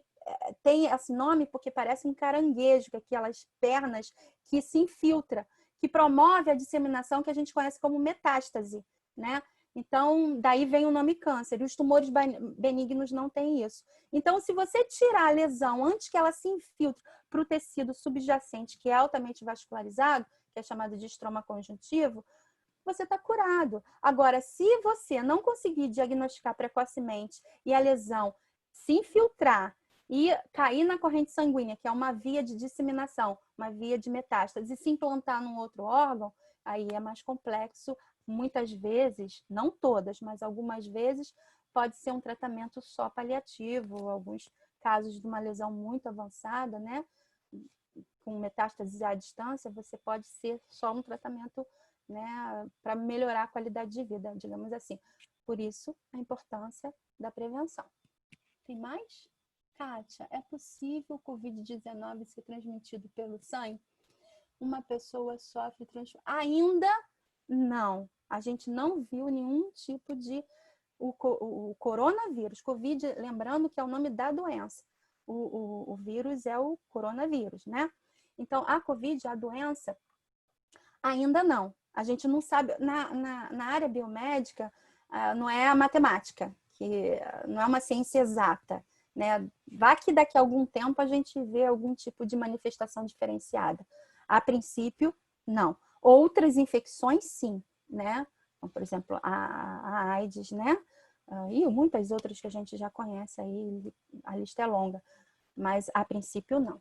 tem esse nome porque parece um caranguejo, com aquelas pernas que se infiltra, que promove a disseminação que a gente conhece como metástase, né? Então, daí vem o nome câncer. E os tumores benignos não têm isso. Então, se você tirar a lesão antes que ela se infiltre para o tecido subjacente, que é altamente vascularizado, que é chamado de estroma conjuntivo, você está curado. Agora, se você não conseguir diagnosticar precocemente e a lesão se infiltrar e cair na corrente sanguínea, que é uma via de disseminação, uma via de metástase, e se implantar num outro órgão, aí é mais complexo. Muitas vezes, não todas, mas algumas vezes, pode ser um tratamento só paliativo, alguns casos de uma lesão muito avançada, né? Com metástase à distância, você pode ser só um tratamento, né, para melhorar a qualidade de vida, digamos assim. Por isso, a importância da prevenção. Tem mais? Kátia, é possível o Covid-19 ser transmitido pelo sangue? Uma pessoa sofre transfusão? Ainda não. A gente não viu nenhum tipo de... O coronavírus, Covid, lembrando que é o nome da doença. O vírus é o coronavírus, né? Então, a Covid, a doença, ainda não. A gente não sabe... Na área biomédica, não é a matemática, que não é uma ciência exata, né? Vai que daqui a algum tempo a gente vê algum tipo de manifestação diferenciada. A princípio, não. Outras infecções, sim, né? Então, por exemplo, a AIDS, né? E muitas outras que a gente já conhece aí, a lista é longa. Mas, a princípio, não.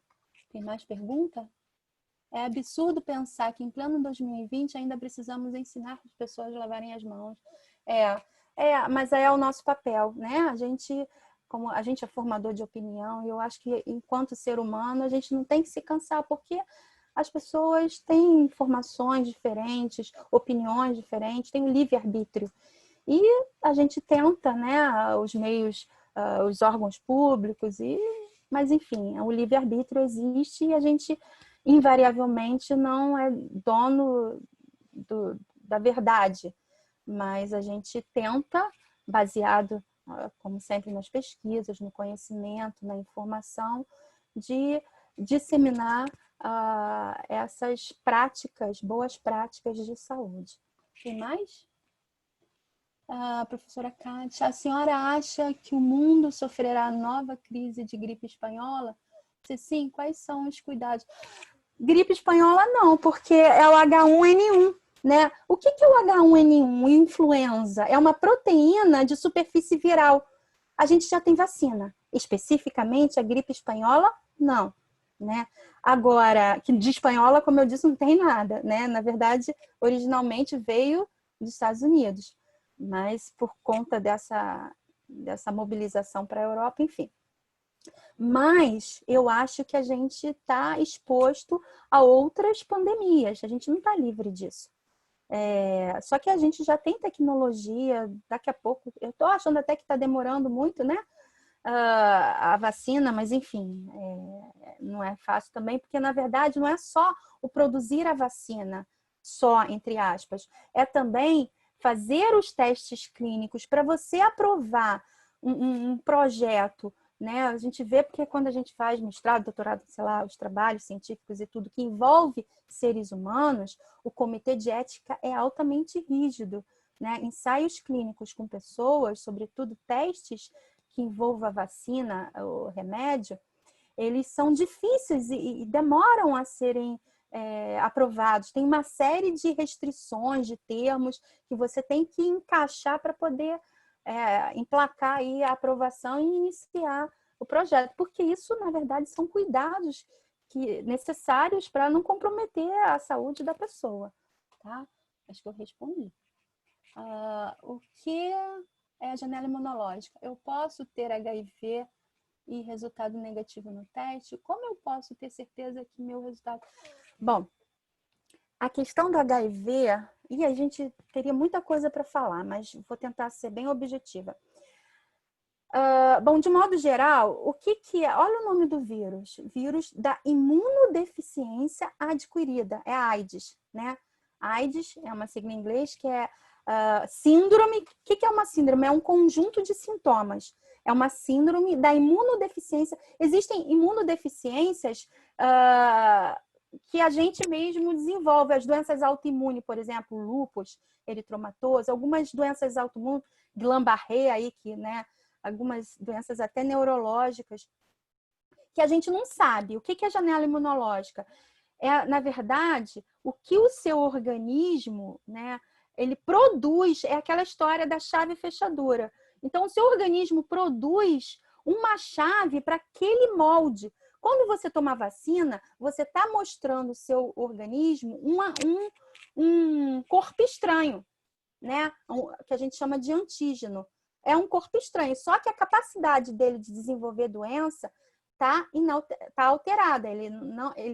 Tem mais pergunta? É absurdo pensar que em pleno 2020 ainda precisamos ensinar as pessoas a lavarem as mãos. Mas é o nosso papel, né? Como a gente é formador de opinião, e eu acho que enquanto ser humano a gente não tem que se cansar, porque as pessoas têm informações diferentes, opiniões diferentes, têm um livre-arbítrio. E a gente tenta, né, os meios, os órgãos públicos, mas enfim, o livre-arbítrio existe e a gente invariavelmente não é dono da verdade, mas a gente tenta, baseado, como sempre, nas pesquisas, no conhecimento, na informação, de disseminar essas práticas, boas práticas de saúde. Tem mais? Professora Kátia, a senhora acha que o mundo sofrerá nova crise de gripe espanhola? Se sim, quais são os cuidados? Gripe espanhola não, porque é o H1N1, né? O que é o H1N1? Influenza. É uma proteína de superfície viral. A gente já tem vacina. Especificamente, a gripe espanhola, não. Né? Agora, que de espanhola, como eu disse, não tem nada, né? Na verdade, originalmente veio dos Estados Unidos, mas por conta dessa mobilização para a Europa, enfim. Mas eu acho que a gente está exposto a outras pandemias, a gente não está livre disso. Só que a gente já tem tecnologia, daqui a pouco, eu estou achando até que está demorando muito, né? A vacina, mas enfim, não é fácil também, porque na verdade não é só o produzir a vacina, só, entre aspas, é também fazer os testes clínicos para você aprovar um projeto, né? A gente vê porque quando a gente faz mestrado, doutorado, sei lá, os trabalhos científicos e tudo que envolve seres humanos, o comitê de ética é altamente rígido, né? Ensaios clínicos com pessoas, sobretudo testes que envolvam a vacina, o remédio, eles são difíceis e demoram a serem aprovados. Tem uma série de restrições, de termos que você tem que encaixar para poder emplacar aí a aprovação e iniciar o projeto, porque isso, na verdade, são cuidados necessários para não comprometer a saúde da pessoa. Tá? Acho que eu respondi. O que é a janela imunológica? Eu posso ter HIV e resultado negativo no teste? Como eu posso ter certeza que meu resultado... Bom, a questão do HIV, e a gente teria muita coisa para falar, mas vou tentar ser bem objetiva. Bom, de modo geral, o que é? Olha o nome do vírus. Vírus da imunodeficiência adquirida, é a AIDS, né? AIDS é uma sigla em inglês que é síndrome. O que é uma síndrome? É um conjunto de sintomas. É uma síndrome da imunodeficiência. Existem imunodeficiências que a gente mesmo desenvolve. As doenças autoimunes, por exemplo, lúpus, eritromatose, algumas doenças autoimunes, Guillain-Barré aí, né, algumas doenças até neurológicas, que a gente não sabe. O que é janela imunológica? Na verdade, o que o seu organismo, né, ele produz, é aquela história da chave e fechadura. Então, o seu organismo produz uma chave para aquele molde. Quando você toma vacina, você está mostrando o seu organismo um corpo estranho, né? Que a gente chama de antígeno. É um corpo estranho, só que a capacidade dele de desenvolver doença está alterada, ele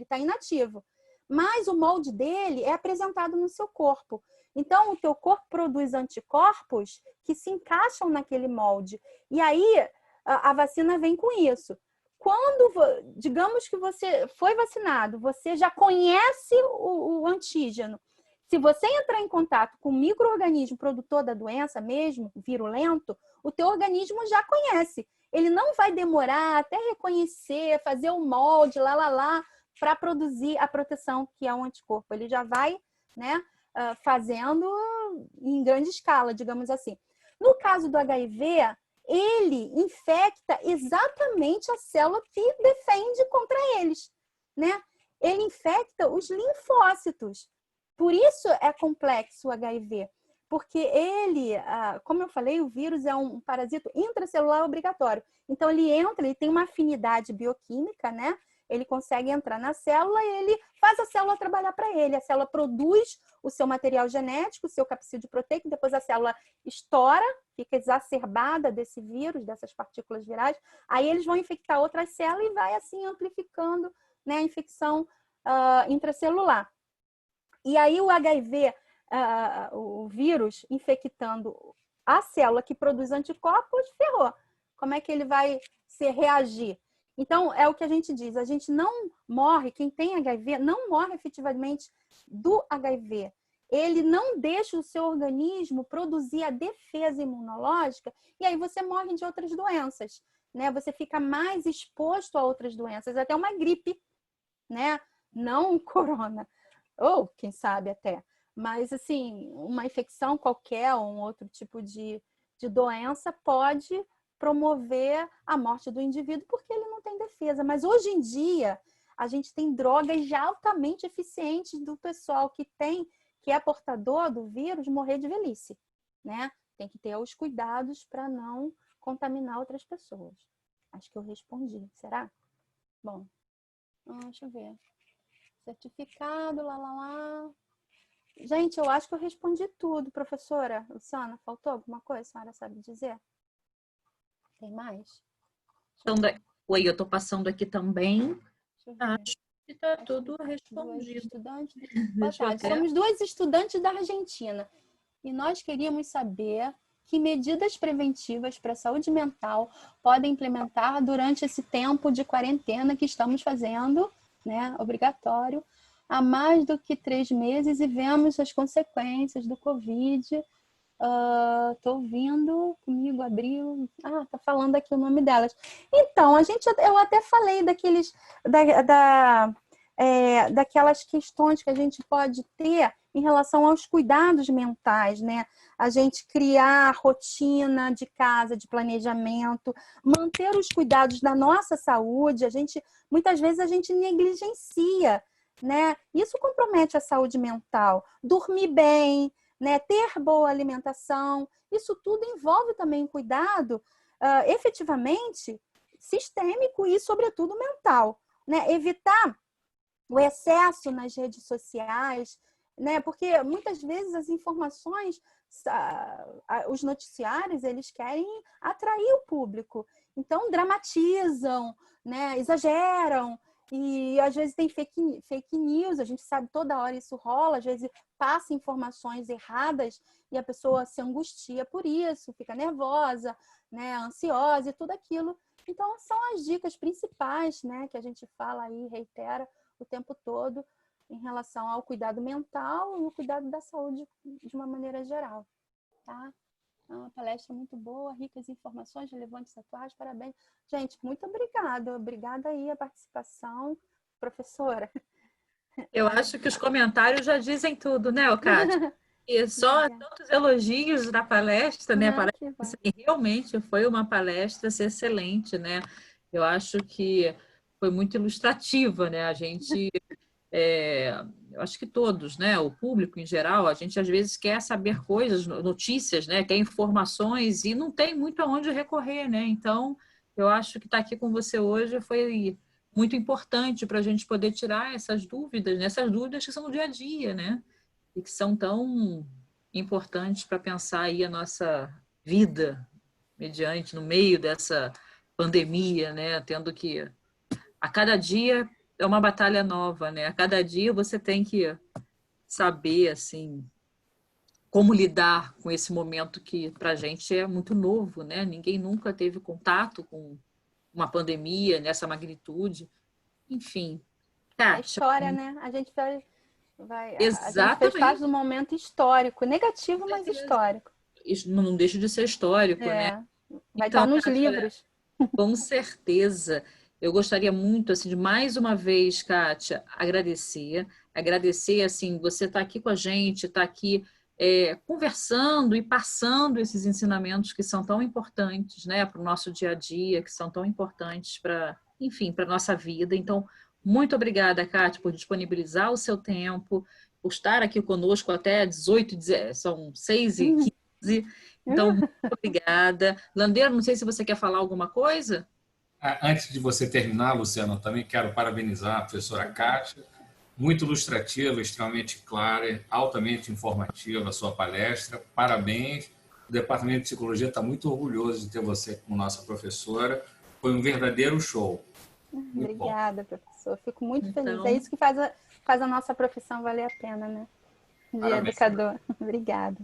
está inativo. Mas o molde dele é apresentado no seu corpo. Então, o teu corpo produz anticorpos que se encaixam naquele molde. E aí, a vacina vem com isso. Quando, digamos que você foi vacinado, você já conhece o antígeno. Se você entrar em contato com o micro-organismo produtor da doença mesmo, virulento, o teu organismo já conhece. Ele não vai demorar até reconhecer, fazer o molde, para produzir a proteção, que é um anticorpo. Ele já vai, né, fazendo em grande escala, digamos assim. No caso do HIV, ele infecta exatamente a célula que defende contra eles, né? Ele infecta os linfócitos. Por isso é complexo o HIV, porque ele, como eu falei, o vírus é um parasito intracelular obrigatório. Então, ele entra, ele tem uma afinidade bioquímica, né? Ele consegue entrar na célula e ele faz a célula trabalhar para ele. A célula produz o seu material genético, o seu capsídeo proteico, depois a célula estoura, fica exacerbada desse vírus, dessas partículas virais. Aí eles vão infectar outras células e vai assim amplificando, né, a infecção intracelular. E aí o HIV, o vírus infectando a célula que produz anticorpos, ferrou. Como é que ele vai reagir? Então, é o que a gente diz, a gente não morre, quem tem HIV não morre efetivamente do HIV. Ele não deixa o seu organismo produzir a defesa imunológica e aí você morre de outras doenças, né? Você fica mais exposto a outras doenças, até uma gripe, né? Não um corona, ou quem sabe até. Mas, assim, uma infecção qualquer ou um outro tipo de doença pode promover a morte do indivíduo porque ele não tem defesa. Mas hoje em dia a gente tem drogas já altamente eficientes do pessoal que é portador do vírus morrer de velhice, né? Tem que ter os cuidados para não contaminar outras pessoas. Acho que eu respondi. Será? Bom, deixa eu ver. Certificado, Gente, eu acho que eu respondi tudo, professora. Luciana, faltou alguma coisa? A senhora sabe dizer? Tem mais? Oi, eu estou passando aqui também. Acho que está tudo respondido. Estudantes. Boa tarde. Somos duas estudantes da Argentina e nós queríamos saber que medidas preventivas para a saúde mental podem implementar durante esse tempo de quarentena que estamos fazendo, né, obrigatório, há mais do que 3 meses e vemos as consequências do Covid. Tô ouvindo comigo, Abril. Tá falando aqui o nome delas. Então, eu até falei daquelas questões que a gente pode ter em relação aos cuidados mentais, né? A gente criar rotina de casa, de planejamento, manter os cuidados da nossa saúde. Muitas vezes a gente negligencia, né? Isso compromete a saúde mental. Dormir bem, né, ter boa alimentação, isso tudo envolve também um cuidado efetivamente sistêmico e, sobretudo, mental, né? Evitar o excesso nas redes sociais, né? Porque muitas vezes as informações, os noticiários, eles querem atrair o público, então dramatizam, né? Exageram. E às vezes tem fake news, a gente sabe toda hora isso rola, às vezes passa informações erradas e a pessoa se angustia por isso, fica nervosa, né, ansiosa e tudo aquilo. Então são as dicas principais, né, que a gente fala aí, reitera o tempo todo. em relação ao cuidado mental e o cuidado da saúde de uma maneira geral, tá? É uma palestra muito boa, ricas em informações relevantes atuais, parabéns. Gente, muito obrigada. Obrigada aí a participação, professora. Eu acho que os comentários já dizem tudo, né, Cátia? E só tantos elogios na palestra, né? Parece que realmente foi uma palestra excelente, né? Eu acho que foi muito ilustrativa, né? A gente, eu acho que todos, né? O público em geral, a gente às vezes quer saber coisas, notícias, né? Quer informações e não tem muito aonde recorrer, né? Então, eu acho que estar aqui com você hoje foi muito importante para a gente poder tirar essas dúvidas, né? Essas dúvidas que são do dia a dia, né? E que são tão importantes para pensar aí a nossa vida mediante, no meio dessa pandemia, né? Tendo que, a cada dia é uma batalha nova, né? A cada dia você tem que saber, assim, como lidar com esse momento que para a gente é muito novo, né? Ninguém nunca teve contato com uma pandemia nessa magnitude. Enfim, a história, né? A gente fez parte do momento histórico, negativo, mas histórico. Isso não deixa de ser histórico, né? Vai estar nos livros. Com certeza. Eu gostaria muito, assim, de mais uma vez, Kátia, agradecer, assim, você está aqui com a gente, está aqui conversando e passando esses ensinamentos que são tão importantes, né, para o nosso dia a dia, que são tão importantes para, enfim, para a nossa vida. Então, muito obrigada, Kátia, por disponibilizar o seu tempo, por estar aqui conosco até 18, são 6h15. Então, muito obrigada. Landeiro, não sei se você quer falar alguma coisa? Antes de você terminar, Luciano, eu também quero parabenizar a professora Kátia. Muito ilustrativa, extremamente clara, altamente informativa a sua palestra. Parabéns. O Departamento de Psicologia está muito orgulhoso de ter você como nossa professora. Foi um verdadeiro show. Obrigada, professor. Fico muito feliz. É isso que faz a nossa profissão valer a pena, né? De educador. Obrigada.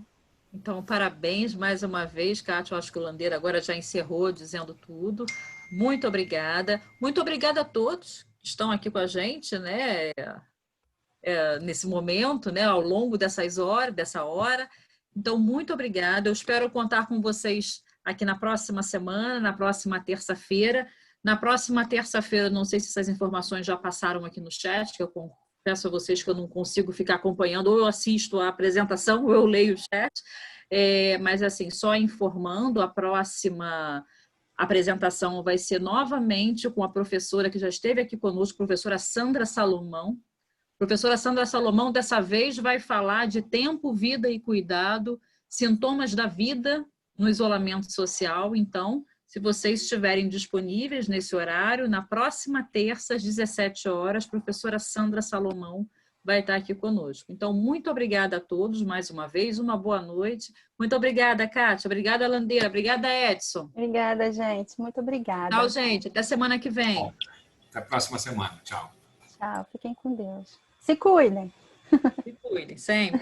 Então, parabéns mais uma vez, Kátia. Eu acho que o Landeiro agora já encerrou dizendo tudo. Muito obrigada. Muito obrigada a todos que estão aqui com a gente, né? Nesse momento, né? Ao longo dessa hora. Então, muito obrigada. Eu espero contar com vocês aqui na próxima semana, na próxima terça-feira. Na próxima terça-feira, não sei se essas informações já passaram aqui no chat, que eu peço a vocês que eu não consigo ficar acompanhando, ou eu assisto a apresentação, ou eu leio o chat, mas assim, só informando, a próxima apresentação vai ser novamente com a professora que já esteve aqui conosco, professora Sandra Salomão. Professora Sandra Salomão, dessa vez, vai falar de tempo, vida e cuidado, sintomas da vida no isolamento social. Então, se vocês estiverem disponíveis nesse horário, na próxima terça, às 17 horas, a professora Sandra Salomão vai estar aqui conosco. Então, muito obrigada a todos, mais uma vez, uma boa noite. Muito obrigada, Kátia. Obrigada, Landeira. Obrigada, Edson. Obrigada, gente. Muito obrigada. Tchau, gente. Até semana que vem. Bom, até a próxima semana. Tchau. Tchau. Fiquem com Deus. Se cuidem. Se cuidem, sempre.